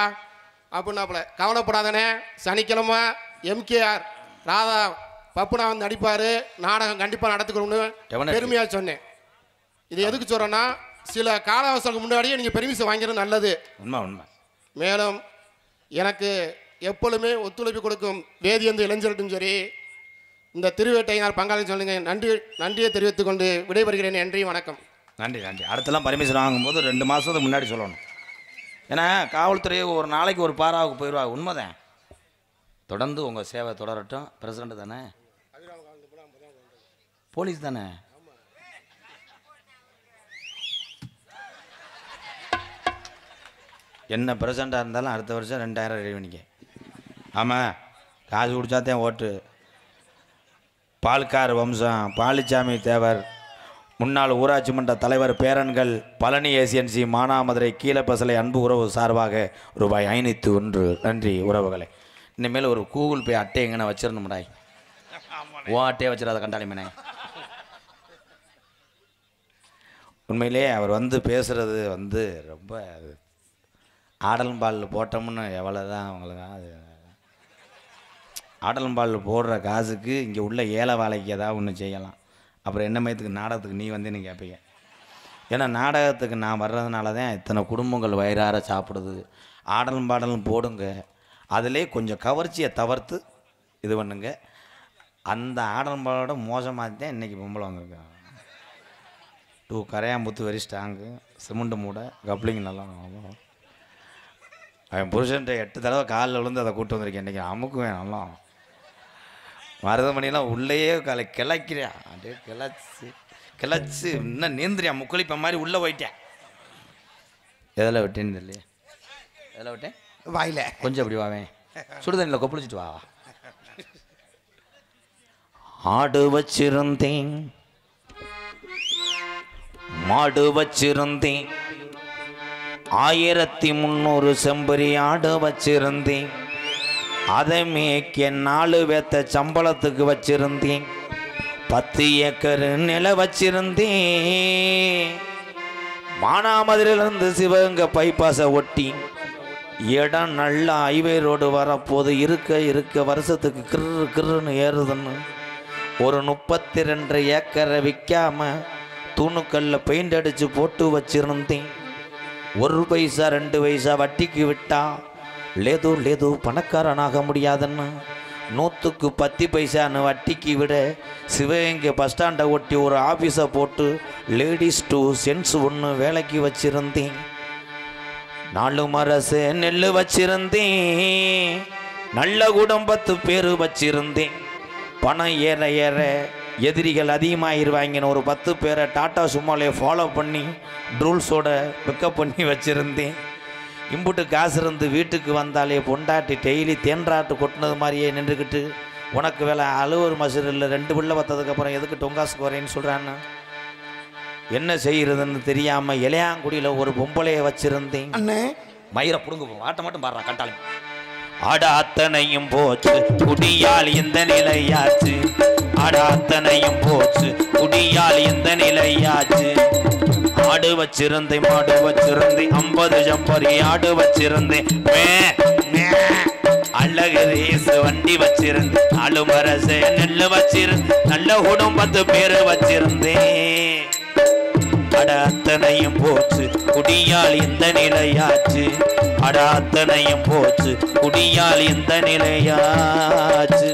அப்படின்னாப்புல. கவலைப்படாதானே, சனிக்கிழமை எம்கேஆர் ராதா பப்புனா வந்து நடிப்பார், நாடகம் கண்டிப்பாக நடத்துக்கணும்னு பெருமையாக சொன்னேன். இது எதுக்கு சொல்கிறேன்னா சில கால அவசரத்துக்கு முன்னாடியே நீங்கள் பெர்மிஷன் வாங்கிறது நல்லது. உண்மை உண்மை. மேலும் எனக்கு எப்பொழுதுமே ஒத்துழைப்பு கொடுக்கும் வேதியந்த இளைஞர்களும் சரி, இந்த திருவேட்டையினார் பங்காளி சொல்லுங்க நன்றியை தெரிவித்துக் கொண்டு விடைபெறுகிறேன். நன்றி, வணக்கம். நன்றி நன்றி. அடுத்தெல்லாம் பர்மிஷன் வாங்கும்போது 2 மாதத்துக்கு முன்னாடி சொல்லணும். ஏன்னா காவல்துறை ஒரு நாளைக்கு ஒரு பாராவுக்கு போயிடுவாங்க. உண்மைதான். தொடர்ந்து உங்கள் சேவை தொடரட்டும். பிரசிடண்ட் தானே, போலீஸ் தானே. என்ன பிரசிடண்டாக இருந்தாலும் அடுத்த வருஷம் 2000 ரெடி பண்ணிக்க. ஆமாம், காசு குடித்தாதான் ஓட்டு. பால்கார் வம்சம் பாலிச்சாமி தேவர், முன்னாள் ஊராட்சி மன்ற தலைவர் பேரன்கள், பழனி ஏசியன்சி மானாமதுரை கீழப்பசலை அன்பு உறவு சார்பாக ரூபாய் 501. நன்றி உறவுகளை. இனிமேல் ஒரு கூகுள் பே அட்டை எங்கன்னா வச்சிடணும்டாய். ஓ அட்டையை வச்சிடாத கண்டாளி மேனே. உண்மையிலே அவர் வந்து பேசுகிறது வந்து ரொம்ப ஆடலம்பாலில் போட்டோம்னு எவ்வளோதான் அவங்களுக்கு. அது ஆடலம்பாலில் போடுற காசுக்கு இங்கே உள்ள ஏழை வேலைக்கு ஏதாவது ஒன்று செய்யலாம். அப்புறம் என்ன மயத்துக்கு நாடகத்துக்கு நீ வந்து நீ கேட்பீங்க. ஏன்னா நாடகத்துக்கு நான் வர்றதுனால தான் இத்தனை குடும்பங்கள் வயிறார சாப்பிடுது. ஆடலும் பாடலும் போடுங்க, அதிலே கொஞ்சம் கவர்ச்சியை தவிர்த்து இது பண்ணுங்க. அந்த ஆடலும் பாடலோட மோசமாக தான் இன்றைக்கி பொம்பளை வந்திருக்காங்க. 2 கரையாம்புத்து வெரி ஸ்ட்ராங்கு, சிமெண்ட் மூடை, கப்ளிங் நல்லா. அவன் புருஷன்ட்ட 8 தடவை காலில் விழுந்து அதை கூப்பிட்டு வந்திருக்கேன். இன்றைக்கி அமுக்குவேன் நல்லா. மருதமணிலாம் உள்ளேயே கிளக்கிறேன், அப்படியே கிளச்சி இன்னும் நீந்திரியான் முக்குளிப்ப மாதிரி உள்ளே போயிட்டேன். எதில் விட்டேன்னு தெரியலையே. எதில் விட்டேன்? வாயில கொஞ்சம் அப்படி வாவேன், சுடு தண்ணியில் கொப்பளிச்சிட்டு வா. ஆடு வச்சிருந்தேன், மாடு வச்சிருந்தேன், 1300 செம்பரி ஆடு வச்சிருந்தேன். அதை மேய்க்க 4 பேத்த சம்பளத்துக்கு வச்சிருந்தேன். 10 ஏக்கர் நில வச்சிருந்தேன். மானாமதுரையிலிருந்து சிவகங்கை பைபாஸை ஒட்டி இடம் நல்ல ஹைவே ரோடு வரப்போது இருக்க வருஷத்துக்கு கிருன்னு ஏறுதுன்னு ஒரு 32 ஏக்கரை விற்காம தூணுக்கல்ல பெயிண்ட் அடித்து போட்டு வச்சிருந்தேன். 1 பைசா 2 பைசா வட்டிக்கு விட்டா லேது பணக்காரனாக முடியாதுன்னு 100க்கு 10 பைசான்னு வட்டிக்கு விட சிவகங்கை பஸ் ஸ்டாண்டை ஒட்டி ஒரு ஆஃபீஸை போட்டு லேடிஸ் டூ சென்ஸ் ஒன்று வேலைக்கு வச்சிருந்தேன். 4 மரசு நெல் வச்சிருந்தேன். நல்ல கூடம் 10 பேர் வச்சிருந்தேன். பணம் ஏற எதிரிகள் அதிகமாகிடுவாங்கன்னு ஒரு 10 பேரை டாட்டா சும்மாலே ஃபாலோ பண்ணி ரூல்ஸோட பிக்கப் பண்ணி வச்சுருந்தேன். இம்புட்டு காசு இருந்து வீட்டுக்கு வந்தாலே பொண்டாட்டி டெய்லி தேன்றாட்டு கொட்டினது மாதிரியே நின்றுக்கிட்டு உனக்கு வேலை அலுவலர் மசூர் இல்லை 2 பிள்ளை வந்ததுக்கப்புறம் எதுக்கு டொங்காசுக்கு வரேன்னு சொல்கிறான்னு என்ன செய்கிறதுன்னு தெரியாமல் இளையாங்குடியில் ஒரு பொம்பளையை வச்சுருந்தேன். அண்ணே மயிரை பிடுங்க ஆட்ட மட்டும் பாடுறான் கட்டாளி. ஆட அத்தனையும் போச்சு குடியால் இந்த நிலையாச்சு. ஆட அத்தனையும் போச்சு குடியால் இந்த நிலையாச்சு. ஆடு வச்சிருந்தேன், மாடு வச்சிருந்தேன், 50 ஜம்பரி ஆடு வச்சிருந்தேன். அழகு ரேசு வண்டி வச்சிருந்தேன். 4 மரசு நெல்லு வச்சிருந்தேன். நல்ல கூடம் 10 பேரு வச்சிருந்தேன். அட அத்தனையும் போச்சு குடியால் இந்த நிலையாச்சு. அட அத்தனையும் போச்சு குடியால் இந்த நிலையாச்சு.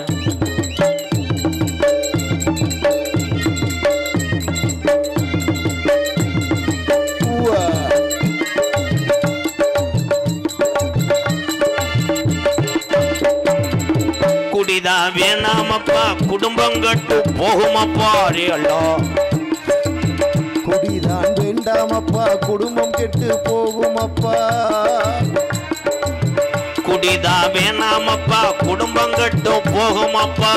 குடிதான் வேணாமப்பா குடும்பம் கட்டு போகுமப்பா. குடிதான் வேண்டாமப்பா குடும்பம் கெட்டு போகுமப்பா. குடிதான் வேணாமப்பா குடும்பம் கட்டு போகுமப்பா.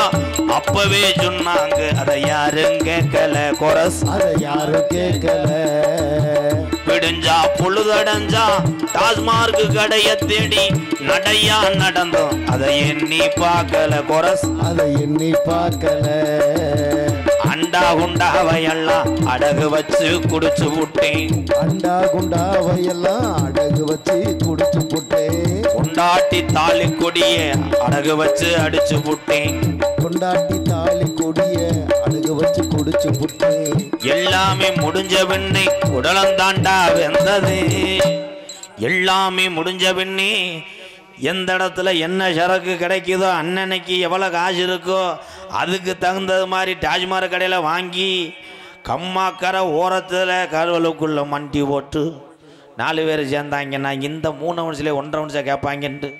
அப்பவே சொன்னாங்க அதை யாரும் கேட்கல. கொரஸ் அதை யாரும் கேட்கல. விடுஞ்சா பொழுதடைஞ்சா டாஸ்மார்க்கு கடைய தேடி நடையா நடந்தோம். அதை எண்ணி பார்க்கல. கொரஸ் அதை எண்ணி பார்க்கல. அண்டா குண்டாவையெல்லாம் அடகு வச்சு குடிச்சு விட்டேன். அண்டா குண்டாவையெல்லாம் அடகு வச்சு குடிச்சு போட்டேன். கொண்டாட்டி தாலி கொடிய அடகு வச்சு அடிச்சு விட்டேன். கொண்டாட்டி தாலி கொடிய அடகு வச்சு குடிச்சு போட்டேன். எல்லாமே முடிஞ்ச பின்னே உடலந்தாண்டா வெந்தது. எல்லாமே முடிஞ்ச பின்னே எந்த இடத்துல என்ன சரக்கு கிடைக்குதோ அன்னன்னைக்கு எவ்வளோ காசு இருக்கோ அதுக்கு தகுந்தது மாதிரி டாஜ்மார் கடையில் வாங்கி கம்மாக்கரை ஓரத்தில் கருவலுக்குள்ளே மண்டி போட்டு 4 பேர் சேர்ந்தாங்கன்னா இந்த 3 நிமிஷத்துலேயே 1.5 நிமிஷம் கேட்பாங்கன்ட்டு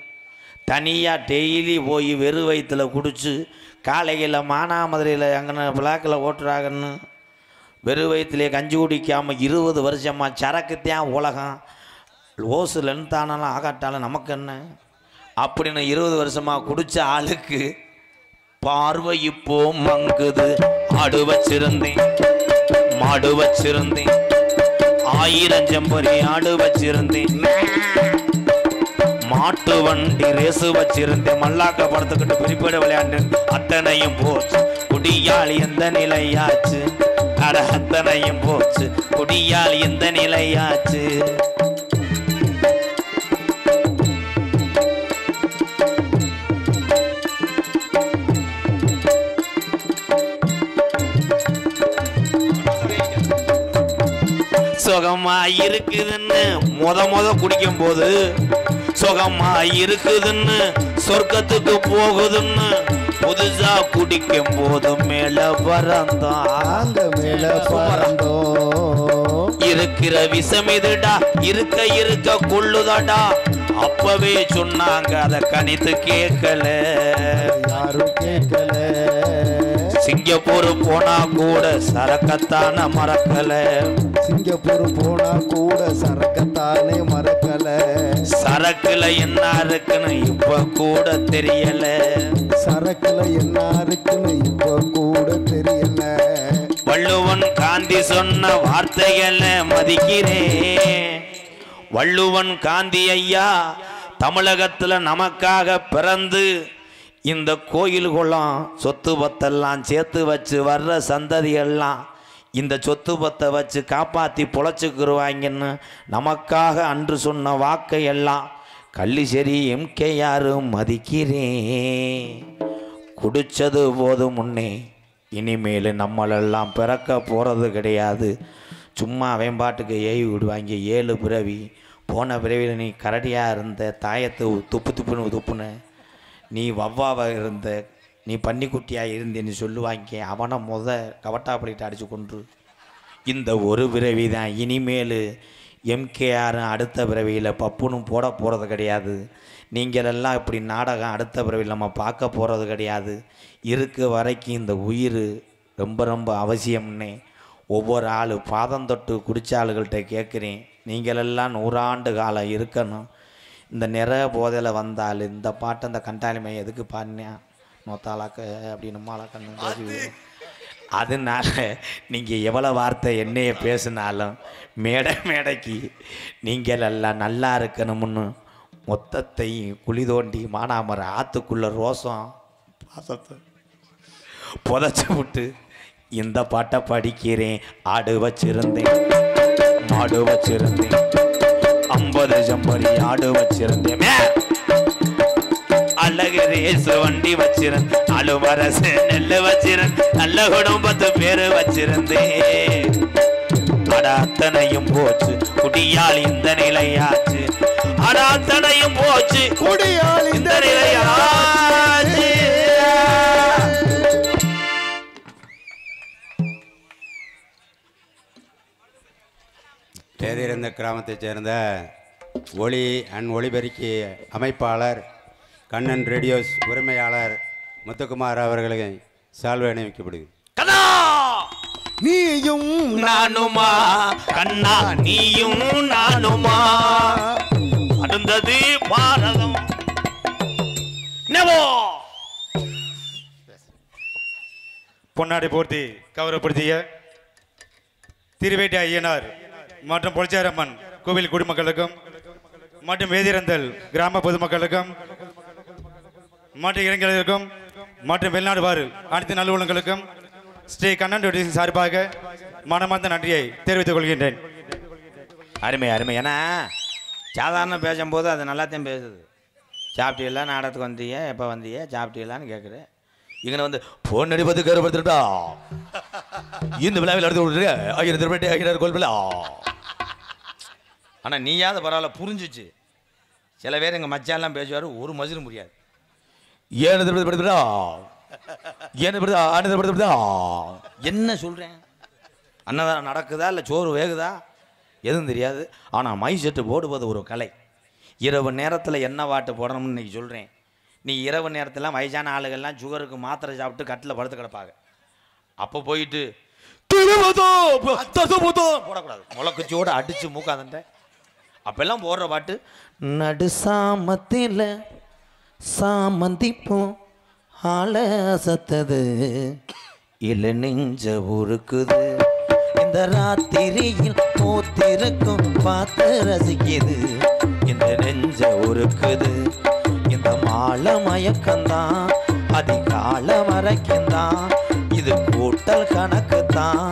தனியாக டெய்லி போய் வெறு வயிற்றில் குடிச்சு காலையில் மானாமதுரையில் அங்கே பிளாக்கில் ஓட்டுறாங்கன்னு வெறு வயிற்றுலேயே கஞ்சி குடிக்காமல் 20 வருஷமாக சரக்குத்தான் உலகம். ஓசு லென்த்தானாலும் ஆகாட்டாலும் நமக்கு என்ன அப்படின்னு 20 வருஷமாக குடித்த ஆளுக்கு பார்வை இப்போ மங்குது. ஆடு வச்சிருந்தேன், மாடு வச்சிருந்தேன், 1000 ஜம்பரி ஆடு வச்சிருந்தேன். மாட்டு வண்டி ரேசு வச்சிருந்தேன். மல்லாக்க படத்துக்கிட்டு பிரிப்பட விளையாண்டு அத்தனையும் போச்சு குடியால் எந்த நிலையாச்சு. அட அத்தனையும் போச்சு குடியால் எந்த நிலையாச்சு. சுகமா இருக்குதுன்னு முத குடிக்கும் போது சுகமா இருக்குதுன்னு சொர்க்கத்துக்கு போகுதுன்னு புதுசா குடிக்கும் போது மேல பறந்தோம் மேல பறந்தோம் இருக்கிற விஷம் இதுடா இருக்க கொள்ளுதாடா அப்பவே சொன்னாங்க அத கணித்து கேட்கல யாரும் கேட்கல சிங்கப்பூர் போனா கூட சரக்கத்தான மறக்கல சிங்கப்பூர் போனா கூட சரக்கத்தானே மறக்கல சரக்குல என்ன இருக்குன்னு இப்ப கூட தெரியல சரக்குல என்ன இருக்குன்னு இப்ப கூட தெரியல வள்ளுவன் காந்தி சொன்ன வார்த்தைகளை மதிக்கிறேன் வள்ளுவன் காந்தி ஐயா தமிழகத்துல நமக்காக பிறந்து இந்த கோயில் குளம் சொத்து பத்தெல்லாம் சேர்த்து வச்சு வர்ற சந்ததியெல்லாம் இந்த சொத்து பத்தை வச்சு காப்பாற்றி பொழைச்சிக்கிருவாங்கன்னு நமக்காக அன்று சொன்ன வாக்கையெல்லாம் கள்ளிசேரி எம்கேஆர் மதிக்கிறேன் குடிச்சது போதும் முன்னே இனிமேல் நம்மளெல்லாம் பிறக்க போகிறது கிடையாது சும்மா வேம்பாட்டுக்கு ஏவி விடுவாங்க 7 பிறவி போன பிறவியில் நீ கரடியாக இருந்த தாயத்தை துப்புன்னு நீ வவ்வாவாக இருந்த நீ பன்னிக்குட்டியாக இருந்தேன்னு சொல்லுவாங்க அவனை கவட்டாப்பள்ளிட்டு அடித்து கொன்று இந்த ஒரு பிறவி தான் இனிமேல் எம்கேஆர் அடுத்த பிறவியில் பப்புனும் போட போகிறது கிடையாது நீங்களெல்லாம் இப்படி நாடகம் அடுத்த பிறவியில் நம்ம பார்க்க போகிறது கிடையாது இருக்க வரைக்கும் இந்த உயிர் ரொம்ப அவசியம்னே ஒவ்வொரு ஆள் பாதம் தொட்டு குடிச்ச ஆளுகள்கிட்ட கேட்குறேன் நீங்களெல்லாம் 100 ஆண்டு காலம் இருக்கணும் இந்த நிறைய போதையில் வந்தால் இந்த பாட்டு அந்த கண்டாலிமை எதுக்கு பாடினா நோத்தாளாக்க அப்படின்னு மாலாக்கண்ணு அதனால நீங்கள் எவ்வளோ வார்த்தை என்னைய பேசினாலும் மேடைக்கு நீங்கள் எல்லாம் நல்லா இருக்கணும்னு மொத்தத்தை குழி தோண்டி மானாமர ஆற்றுக்குள்ள ரோசம் பாசத்தை புதைச்சி விட்டு இந்த பாட்டை படிக்கிறேன் ஆடு வச்சிருந்தேன் மாடு வச்சிருந்தேன் 50 ஜம்பரி ஆடு வச்சிருந்தேன் அழகு ரேசு வண்டி வச்சிருந்தேன் அலுவரசு நெல்லு வச்சிருந்தேன் நல்ல குடும்பத்து பேரு வச்சிருந்தேன் அட அத்தனையும் போச்சு குடியால் இந்த நிலையாச்சு அட அத்தனையும் போச்சு குடியால் இந்த நிலையாச்சு தேதியிருந்த கிராமத்தைச் சேர்ந்த ஒளி அண்ட் ஒளிபெருக்கி அமைப்பாளர் கண்ணன் ரேடியோஸ் உரிமையாளர் முத்துக்குமார் அவர்களுக்கு சால்வை அணிவிக்கப்படுது. நீயும் நானுமா கண்ணா நீயும் நானுமா அடுந்தது பாரதம் பொன்னாடி போர்த்தி கௌரவப்படுத்திய திருவேட்டை ஐயனார் மற்றும் பொலிச்சாரம்மன் கோவில் குடிமக்களுக்கும் மற்றும் வேதிரந்தல் கிராம பொதுமக்களுக்கும் மற்றும் இளைஞர்களுக்கும் மற்றும் வெளிநாடு வாரு அனைத்து நல்லுள்ளங்களுக்கும் ஸ்ரீ கண்ணன் டொடிசின் சார்பாக மனமார்ந்த நன்றியை தெரிவித்துக் கொள்கின்றேன். அருமை அருமை. ஏன்னா சாதாரண பேசும்போது அது நல்லாத்தையும் பேசுது. சாப்பிட்டீங்களா, நாடகத்துக்கு வந்தீங்க, எப்போ வந்தீங்க, சாப்பிட்டீங்களான்னு கேட்குறேன். இங்கே வந்து ஃபோன் அடிப்பது கருப்படுத்துட்டா இந்த விழாவில் எடுத்து விட்டுருக்க 1000 ரூபாய் 1000 கோல்பிலா. ஆனால் நீயாவது பரவாயில்ல புரிஞ்சிச்சு. சில பேர் எங்கள் மச்சான்லாம் பேசுவார், ஒரு மசுரும் முடியாது. 7 ரூபாய் படுத்துட்டா என்ன சொல்கிறேன்? அன்னதானம் நடக்குதா இல்லை சோறு வேகுதா எதுவும் தெரியாது. ஆனால் மை செட்டு போடுவது ஒரு கலை. இரவு நேரத்தில் என்ன பாட்டு போடணும்னு இன்றைக்கி சொல்கிறேன். நீ இரவு நேரத்தில் வயசான ஆளுகள்லாம் சுகருக்கு மாத்திரை சாப்பிட்டு கட்டில் படுத்து கிடப்பாங்க. அப்போ போயிட்டு போடக்கூடாது, முளைக்குச்சியோடு அடித்து மூக்காதன்ட்ட. அப்பெல்லாம் போடுற பாட்டு நடு சாமத்தில் சாமந்திப்போம் ஆள சத்தது இல்லை நெஞ்ச உருக்குது இந்த ராத்திரியில் போத்திருக்கும் பார்த்து ரசிக்குது இந்த நெஞ்ச உருக்குது இந்த மாலை மயக்கம்தான் அதிகால வரைக்கும்தான் இது கூட்டல் கணக்கு தான்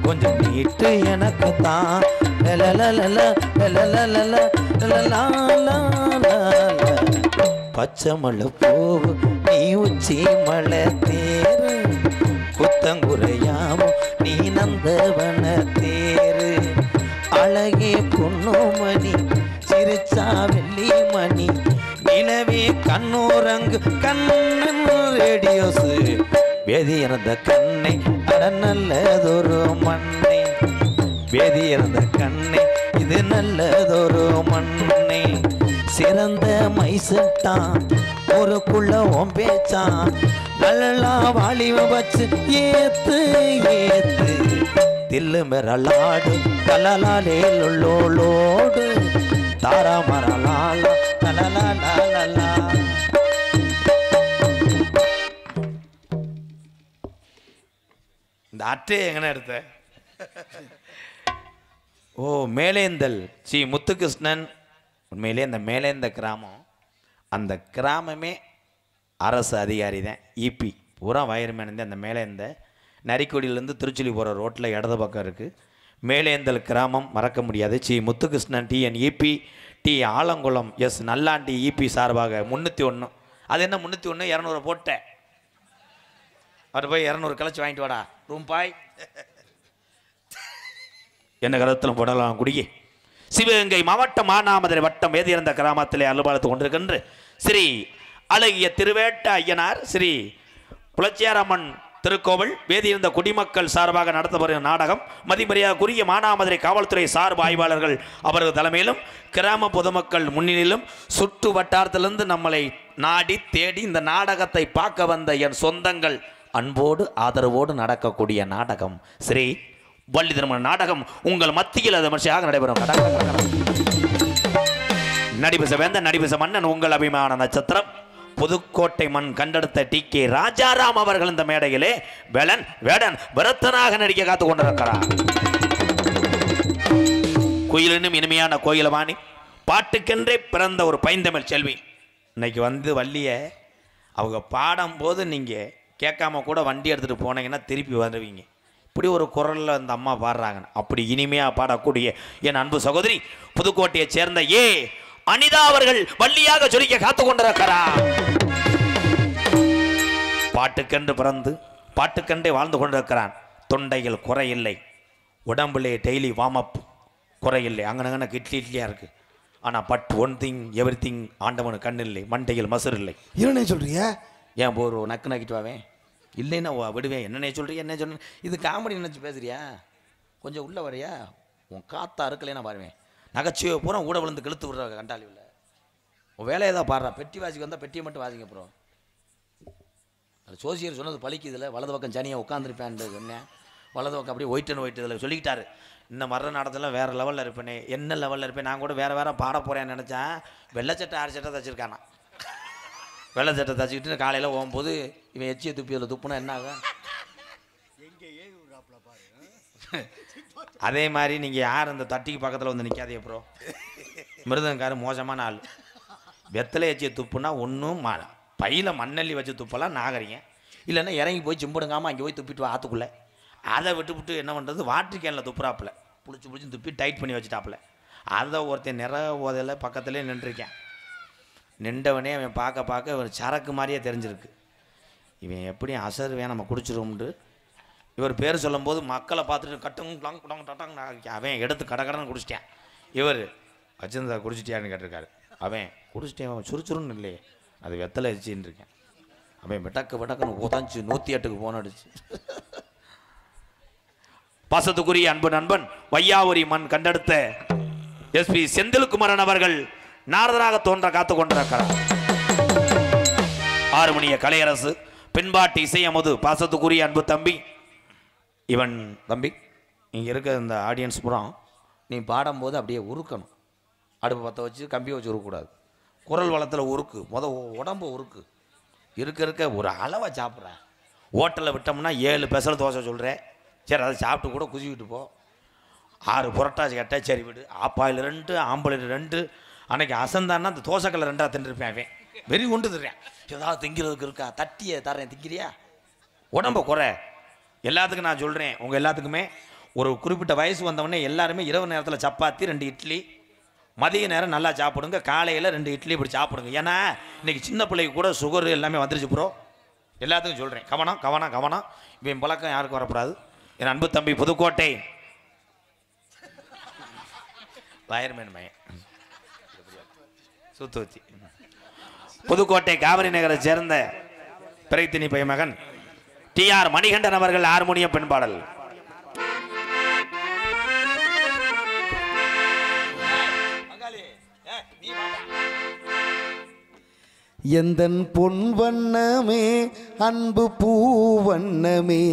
கொஞ்சம் நீட்டு எனக்கு தான் பச்சை மலை பூவு நீ உச்சி மலை தேரு குத்தங்குறையாமோ நீ நந்தவன தேரு அழ இறங்கு கண்ணன் ரேடியோஸ் வேதி இறந்த கண்ணை அட நல்லதொரு மண்ணை வேதி இறந்த கண்ணை இது நல்லதொரு மண்ணை சிறந்த மைசட்டான் ஊருக்குள்ள பேச்சான் நல்லா வாலிவ வச்சு ஏத்து ஏத்து தில்லு மெரலாடு தலலாலேலோடு தாராமரலாலா தலலாலா. இந்த அட்டையை எங்கன எடுத்த? ஓ, மேலேந்தல் ஸ்ரீ முத்துகிருஷ்ணன். உண்மையிலே அந்த மேலேந்த கிராமம், அந்த கிராமமே அரசு அதிகாரி தான். இபி பூரா வயர்மேன். அந்த மேலேந்த நரிக்கோடியிலேருந்து திருச்சுலி போகிற ரோட்டில் இடது பக்கம் இருக்குது. மேலேந்தல் கிராமம் மறக்க முடியாது. Sri Muthukrishnan TN EB D Alangulam S Nallandi EB சார்பாக 301. அது என்ன 301? 200 போட்டேன். அவர் போய் 200 கழிச்சு வாங்கிட்டு வாடா ரூம் பாய். என்ன கருத்தில் போடலாம் குடியே. சிவகங்கை மாவட்டம் மானாமதுரை வட்டம் வேதியிருந்த கிராமத்திலே அலுவலகத்து கொண்டிருக்கின்ற ஸ்ரீ அழகிய திருவேட்ட ஐயனார் ஸ்ரீ புலச்சியாரம்மன் திருக்கோவில் வேதியிருந்த குடிமக்கள் சார்பாக நடத்தப்படும் நாடகம் மதிமரியாதைக்குரிய மானாமதுரை காவல்துறை சார்பு ஆய்வாளர்கள் அவர்கள் தலைமையிலும் கிராம பொதுமக்கள் முன்னிலையிலும் சுற்று வட்டாரத்திலிருந்து நம்மளை நாடி தேடி இந்த நாடகத்தை பார்க்க வந்த என் சொந்தங்கள் அன்போடு ஆதரவோடு நடக்கக்கூடிய நாடகம் ஸ்ரீ வள்ளி திருமண நாடகம் உங்கள் மத்தியில் அது விமர்சையாக நடைபெறும். நடிபச வேந்த நடிபச மன்னன் உங்கள் அபிமான நட்சத்திரம் புதுக்கோட்டை மண் கண்டெடுத்த டி.கே. ராஜாராம் அவர்கள் இந்த மேடையிலே வேடன் விரத்தனாக நடிக்க காத்து கொண்டிருக்கிறார். குயிலினும் இனிமையான கோயிலவாணி பாட்டுக்கென்றே பிறந்த ஒரு பைந்தமிழ் செல்வி. இன்னைக்கு வந்து வள்ளிய அவங்க பாடும்போது நீங்கள் கேட்காம கூட வண்டி எடுத்துகிட்டு போனீங்கன்னா திருப்பி வருவீங்க. இப்படி ஒரு குரலில் அந்த அம்மா பாடுறாங்க. அப்படி இனிமையாக பாடக்கூடிய என் அன்பு சகோதரி புதுக்கோட்டையை சேர்ந்த அனிதா அவர்கள் வள்ளியாக சொல்லிக்க காத்து கொண்டிருக்கிறார். பாட்டுக்கென்று பிறந்து பாட்டுக்கென்றே வாழ்ந்து கொண்டிருக்கிறான். தொண்டையில் குறையில்லை, உடம்புலே டெய்லி வார்ம் அப் குறையில்லை. அங்கனங்கன இட்லியாக இருக்குது. ஆனால் but one thing everything ஆண்டவனு கண்ணில்லை, மண்டையில் மசுர் இல்லை. என்னன்னே சொல்றிய? ஏன் ஒரு நக்கு நக்கிட்டு வாவேன் இல்லைன்னா விடுவேன். என்னன்னே சொல்கிறீ என்ன சொல்ற? இது காமெடி நினச்சி பேசுறியா? கொஞ்சம் உள்ளே வரையா? உன் காத்தா இருக்கலைன்னா பாருவேன். நகைச்சுவை பூரா ஊட விழுந்து கெழுத்து விடுற கண்டாலிவில் உன் வேலையை தான் பாடுறா. பெட்டி வாசிக்கு வந்தால் பெட்டியை மட்டும் வாசிங்க. அப்புறம் அது சோசியர் சொன்னது பழிக்குதில்ல. வலது பக்கம் சனியாக உட்காந்துருப்பேன் சொன்னேன். வலது பக்கம் அப்படியே ஒயிட் இதில் சொல்லிக்கிட்டாரு. இந்த மர நாடத்தில் வேறு லெவலில் இருப்பேனே. என்ன லெவலில் இருப்பேன்? நான் கூட வேறு பாட போகிறேன்னு நினச்சேன். வெள்ளைச்சட்டை 6 சட்டை தச்சிருக்கானா. வெள்ளை சட்டை தச்சுக்கிட்டு காலையில் போகும்போது இவன் எச்சியை துப்பி அதில் துப்புனா என்ன ஆகும்? அதே மாதிரி நீங்கள் யார் இந்த தட்டிக்கு பக்கத்தில் வந்து நிற்காதே. அப்புறம் மிருதங்காரு மோசமான ஆள். வெத்தலை எச்சியை துப்புனா ஒன்றும் பையில் மண்ணள்ளி வச்சு துப்பலாம் நாகரிங்க. இல்லைன்னா இறங்கி போய் சிம்பிடுங்காமல் அங்கே போய் துப்பிட்டு ஆற்றுக்குள்ளே. அதை விட்டு என்ன பண்ணுறது? வாட்டர் கேனில் துப்புறாப்புல புளிச்சு துப்பி டைட் பண்ணி வச்சுட்டாப்புல. அதை ஒருத்தன் நிற ஓதையில் பக்கத்துலேயே நின்றுருக்கேன். நின்றவனே அவன் பார்க்க ஒரு சரக்கு மாதிரியே தெரிஞ்சிருக்கு. இவன் எப்படி அசர்வேன் நம்ம குடிச்சிருவோம்ட்டு இவர் பேர் சொல்லும்போது மக்களை பார்த்துட்டு டட்டாங்க அவன் எடுத்து கடன்னு குடிச்சிட்டேன். இவர் வச்சிருந்தா குடிச்சிட்டியான்னு கேட்டிருக்காரு. அவன் குடிச்சிட்டேன். அவன் சுறுச்சுருன்னு இல்லையே, அது வெத்தலை வச்சுன்னு இருக்கேன். அவன் விட்டக்குன்னு உதஞ்சு 108க்கு போன அடிச்சு. பாசத்துக்குரிய அன்பு நண்பன் வையாவூரி மண் கண்டெடுத்த எஸ்பி செந்தில்குமரன் அவர்கள் நாரதராக தோன்ற காத்து கொண்டிருக்கிறார். 6 மணிய கலையரசு பின்பாட்டு இசையமுது பாசத்துக்குரிய அன்பு தம்பி. இவன் தம்பி இங்கே இருக்க இந்த ஆடியன்ஸ் புறம் நீ பாடும்போது அப்படியே உருக்கணும். அடுப்பு பற்ற வச்சு கம்பி வச்சு உருக்கக்கூடாது. குரல் வளத்தில் உருக்கு உடம்பு உருக்கு இருக்க ஒரு அளவை சாப்பிட்ற. ஹோட்டலில் விட்டோம்னா 7 பெசல் தோசை சொல்கிறேன். சரி அதை சாப்பிட்டு கூட குதிக்கிட்டு போ. 6 புரட்டாசி கட்ட சரி விடு. ஆப்பாயில் 2 ஆம்பளையில் 2. அன்னைக்கு அசந்தான்னா அந்த தோசைக்கல்ல 2 தின்றுருப்பேன். அவன் வெறி கொண்டு தர்றேன். ஏதாவது திங்கிறதுக்கு இருக்கா? தட்டியை தரேன் திங்கிறியா? உடம்ப குறை. எல்லாத்துக்கும் நான் சொல்கிறேன், உங்கள் எல்லாத்துக்குமே ஒரு குறிப்பிட்ட வயசு வந்தவொடனே எல்லாருமே இரவு நேரத்தில் சப்பாத்தி 2 இட்லி, மதிய நேரம் நல்லா சாப்பிடுங்க, காலையில் 2 இட்லி இப்படி சாப்பிடுங்க. ஏன்னா இன்றைக்கி சின்ன பிள்ளைக்கு கூட சுகர் எல்லாமே வந்துருச்சு ப்ரோ. எல்லாத்துக்கும் சொல்கிறேன், கவனம். இவன் பழக்கம் யாருக்கும் வரக்கூடாது. என் அன்பு தம்பி புதுக்கோட்டை வயர்மேன் மயன் சுத்து வச்சு புதுக்கோட்டை காவிரி நகரை சேர்ந்த பிறைத்தினி பை மகன் TR மணிகண்டன் அவர்கள் ஹார்மோனிய பெண் பாடல். எந்தன் பொன் வண்ணமே அன்பு பூவண்ணமே,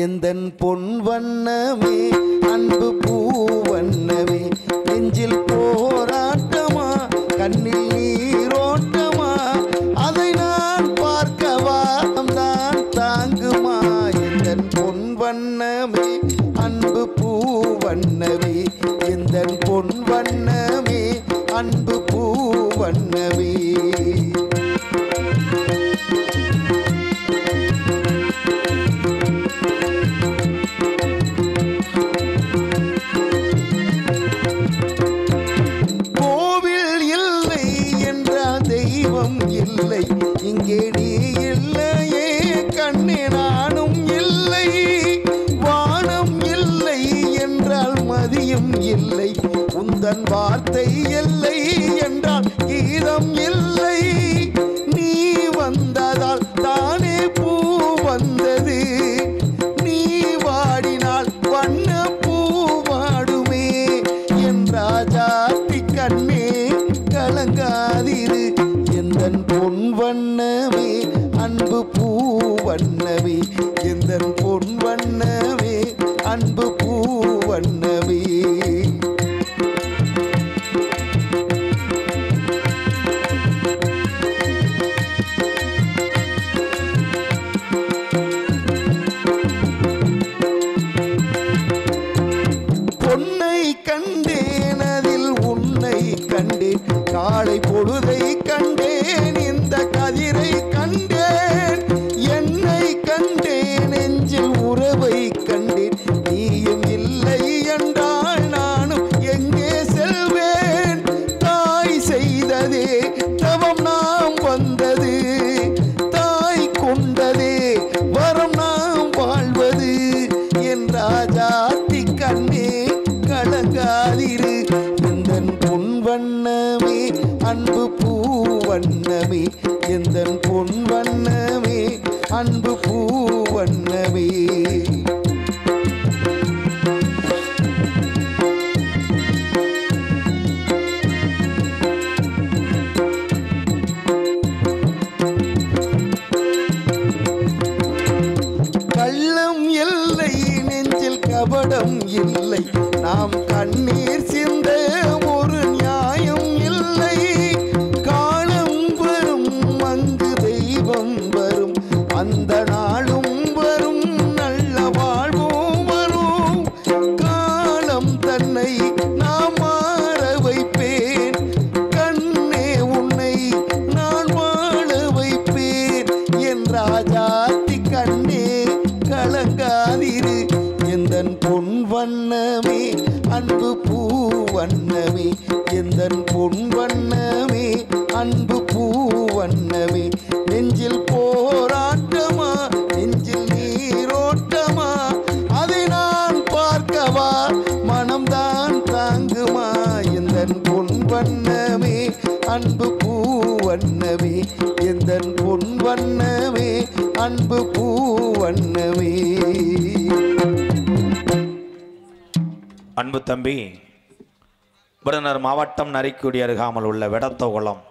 எந்தன் பொன் வண்ணமே அன்பு பூவண்ணமே, நெஞ்சில் போராட்டமா கண்ணில் நீரோட்டமா, அதை நான் பார்க்கவா தான் தாங்குமா, எந்தன் பொன் வண்ணமே அன்பு பூவண்ணமே, எந்தன் பொன் வண்ணமே அன்பு பூவண்ணமே. இல்லை இங்கே நீ இல்லையே கண்ணே, நானும் இல்லை, வானம் இல்லை என்றால் மதியும் இல்லை, உந்தன் வார்த்தை இல்லை என்றால் கீதம் இல்லை, நீ வந்ததால் தானே பூ வந்தது, நீ வாடினால் வண்ண பூ வாடுமே, என் ராஜாத்தி கண்ணே கலங்காதிரு, எந்தன் பொன் வண்ணமே அன்பு பூவண்ணமே, எந்தன் பொன் வண்ணமே அன்பு பூவண்ணமே. பொன்னை கண்டேன் அதில் உன்னை கண்டேன், காலை பொழுதை கண்டேன், இந்த கதிரை கண்டேன், என்னை கண்டேன், நெஞ்சில் உறவை கண்டேன், நீயும் இல்லை என்றால் நானும் எங்கே செல்வேன், தாய் செய்ததே தவம் நாம் வந்தது, தாய் கொண்டதே வரம் நாம் வாழ்வது, என் ராஜாத்தி கண்ணே கலங்காதிரு, எந்தன் பொன் வண்ணமே அன்பு பூவண்ணமே, எந்தன் பொன் வண்ணமே அன்பு பூவண்ணமே. கள்ளம் இல்லை நெஞ்சில் கபடம் இல்லை, நாம் கண்ணீர் சிந்த ஒரு நியாயம் இல்லை, காலம் வரும் அங்கு தெய்வம் வரும், அந்த நாளும் வரும் நல்ல வாழ்வும் வரும், காலம் தன்னை நாம் மாற வைப்பேன், கண்ணே உன்னை நான் வாழ வைப்பேன், என் ராஜாத்தி கண்ணே கலங்காதிரு, எந்தன் பொன் வண்ணமே அன்பு பூவண்ணமே, எந்தன் பொன் வண்ணமே அன்பு பூவண்ணமே, நெஞ்சில் போராட்டமா நெஞ்சில் நீரோட்டமா, அதை நான் பார்க்கவா மனம்தான் தாங்குமா, எந்தன் பொன் வண்ணமே அன்பு பூவண்ணமே, எந்தன் பொன் வண்ணமே அன்பு பூவண்ணமே. அன்பு தம்பி விருதுநகர் மாவட்டம் நரிக்குடி அருகாமல் உள்ள வெடத்தகுளம்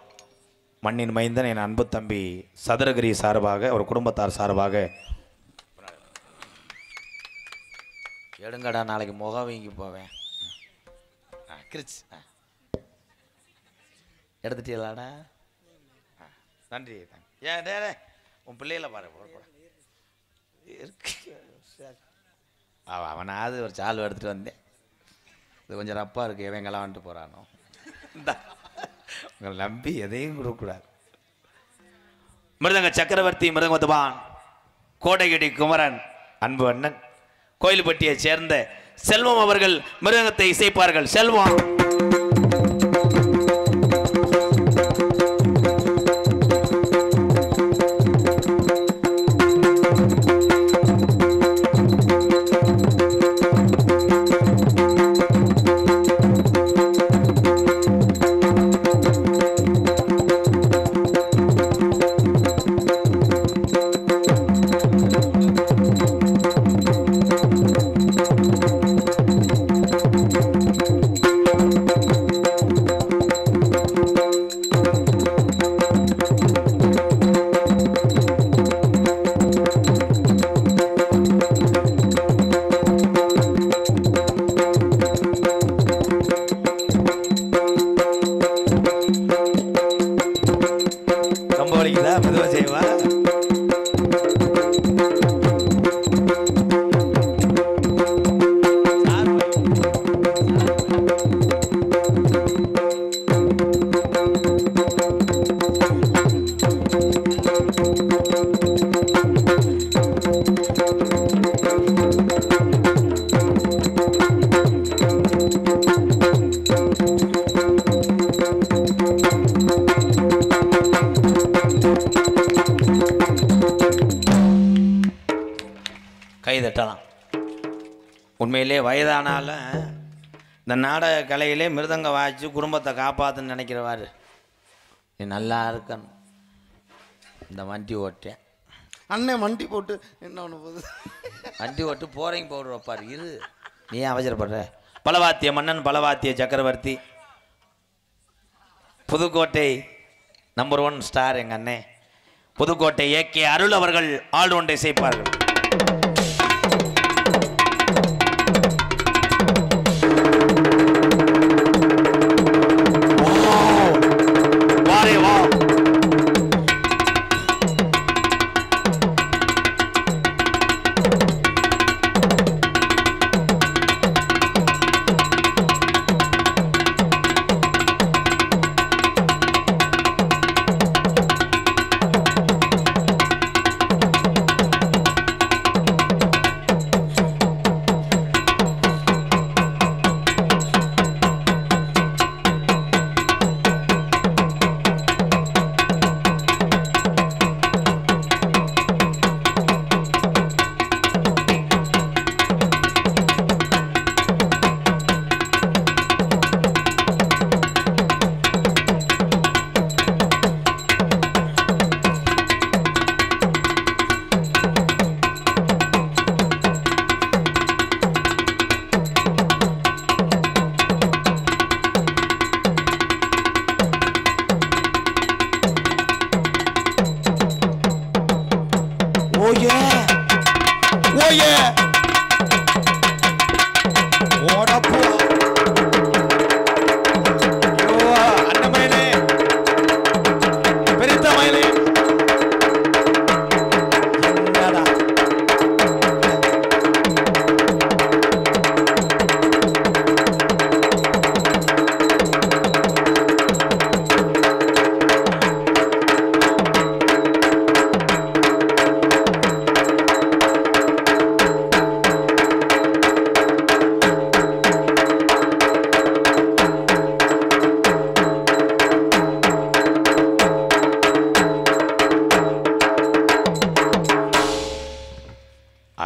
மண்ணின் மைந்தன் என் அன்பு தம்பி சதுரகிரி சார்பாக ஒரு குடும்பத்தார் சார்பாக எடுங்கடா, நாளைக்கு முகம் வீங்கி போவேன், எடுத்துட்டீங்களாடா, நன்றி. ஏன் டே உன் பிள்ளைகளை பாரு அவனாவது ஒரு சால்வை எடுத்துகிட்டு வந்தேன், இது கொஞ்சம் ரப்பாக இருக்குது, எவங்கெல்லாம் வந்துட்டு போகிறானோ, உங்களை நம்பி எதையும் கொடுக்கக்கூடாது. மிருதங்க சக்கரவர்த்தி மிருதங்கத்துவான் கோடைகிடி குமரன் அன்பு அண்ணன் கோயில்பட்டியை சேர்ந்த செல்வம் அவர்கள் மிருதங்கத்தை இசைப்பார்கள். செல்வம். உண்மையிலே வயதானாலும் இந்த நாடக கலையிலே மிருதங்க வாய்ச்சி குடும்பத்தை காப்பாற்றுன்னு நினைக்கிறவாரு. நீ நல்லா இருக்கணும். இந்த வண்டி ஓட்டேன் அண்ணன் வண்டி போட்டு என்ன ஒன்று போகுது. வண்டி ஓட்டு போரிங் பவுடர் வைப்பார். இரு, நீ ஏன் அவசரப்படுற? பலவாத்திய மன்னன், பலவாத்திய சக்கரவர்த்தி, புதுக்கோட்டை நம்பர் 1 ஸ்டார் எங்கள் அண்ணே புதுக்கோட்டை ஏகே அருள் அவர்கள் ஆள் ஒன்றை சேர்ப்பார்கள்.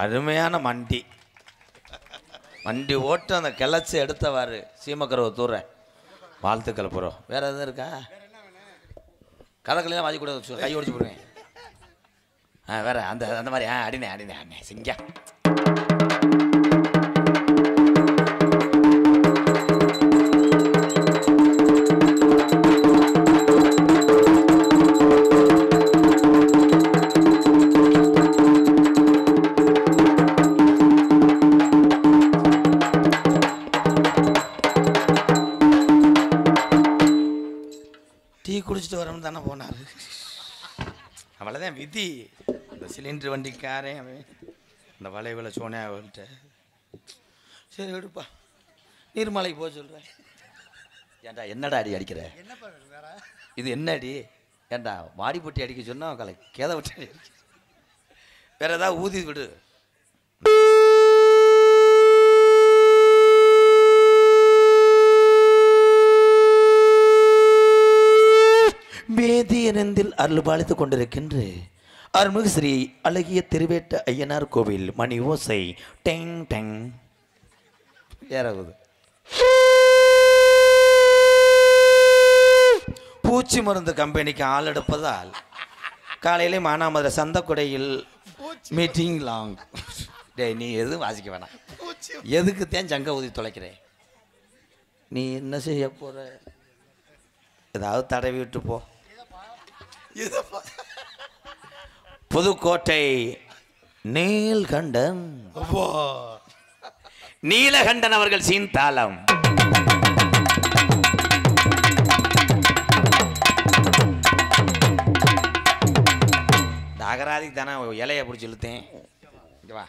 அருமையான வண்டி ஓட்டு அந்த கிளச்சி எடுத்தவாறு சீமக்கரவை தூர வாழ்த்துக்கள் புறம். வேற எதுவும் இருக்கா? கதக்கெல்லாம் வாங்கி கூட கை ஒடிச்சு போடுவேன். வேற அந்த அந்த மாதிரி அடினே சிங்கா. குடிச்சிட்டு வரணும் தானே போனார். அவ்வளோதான் விதி. இந்த சிலிண்டர் வண்டிக்காரன் அவன் இந்த வளைவில் சோனியா அவள்கிட்ட சரி எடுப்பா நீர்மலைக்கு போக சொல்கிறேன். ஏன்டா என்னடா அடிக்கிற? இது என்ன அடி? ஏன்டா மாடி போட்டி அடிக்க சொன்னா கலை கேதை விட்டு அடிக்க. வேற ஏதாவது ஊதி விடு. வேதியனந்தில் அருள் பாலித்துக் கொண்டிருக்கின்ற அருள்மிகு ஸ்ரீ அழகிய திருவேட்ட ஐயனார் கோவில் மணி ஓசை டெங் டெங் ஏறாகுது. பூச்சி மருந்து கம்பெனிக்கு ஆள் எடுப்பதால் காலையிலே மானாமதுரை சந்தக்குடையில் மீட்டிங் லாங். டே நீ எதுவும் வாசிக்க வேணாம். எதுக்கு தேன் சங்க ஊதி தொலைக்கிறேன்? நீ என்ன செய்ய போற? ஏதாவது தடவி விட்டு போ. புதுக்கோட்டை நீலகண்டன் அவர்கள் சீன்தாளம். அகராதிக்கு தானே இலையை பிடிச்சி இழுத்தேன். வா,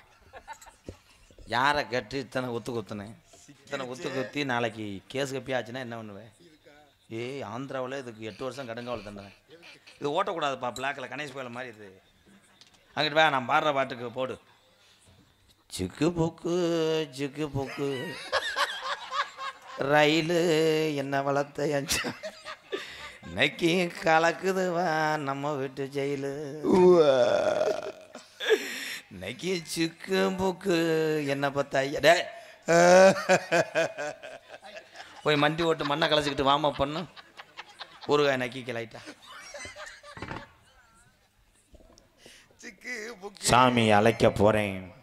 யாரை கேட்டு இத்தனை ஒத்து குத்துனேன்? இத்தனை ஒத்து குத்தி நாளைக்கு கேஸ் கப்பியாச்சுன்னா என்ன பண்ணுவேன்? ஆந்திராவில் இதுக்கு 8 வருஷம் கடுங்காவல் தண்டனை. இது ஓட்டக்கூடாதுப்பா. பிளாக்கில் கணேஷ் கோயில் மாதிரி இது. அங்கிட்டு வா, நான் பாடுற பாட்டுக்கு போடு. சிக்கு புக்கு ரயிலு என்ன வளர்த்த இன்னைக்கு கலக்குதுவா நம்ம வீட்டு ஜெயிலு. இன்னைக்கு சிக்கு புக்கு என்ன பார்த்தா போய் மண்டி ஓட்டு மண்ணை கலைச்சிக்கிட்டு வாமா பண்ணு ஊறுகாய் நக்கி கிளைட்டா. சாமி அழைக்க போறேன்.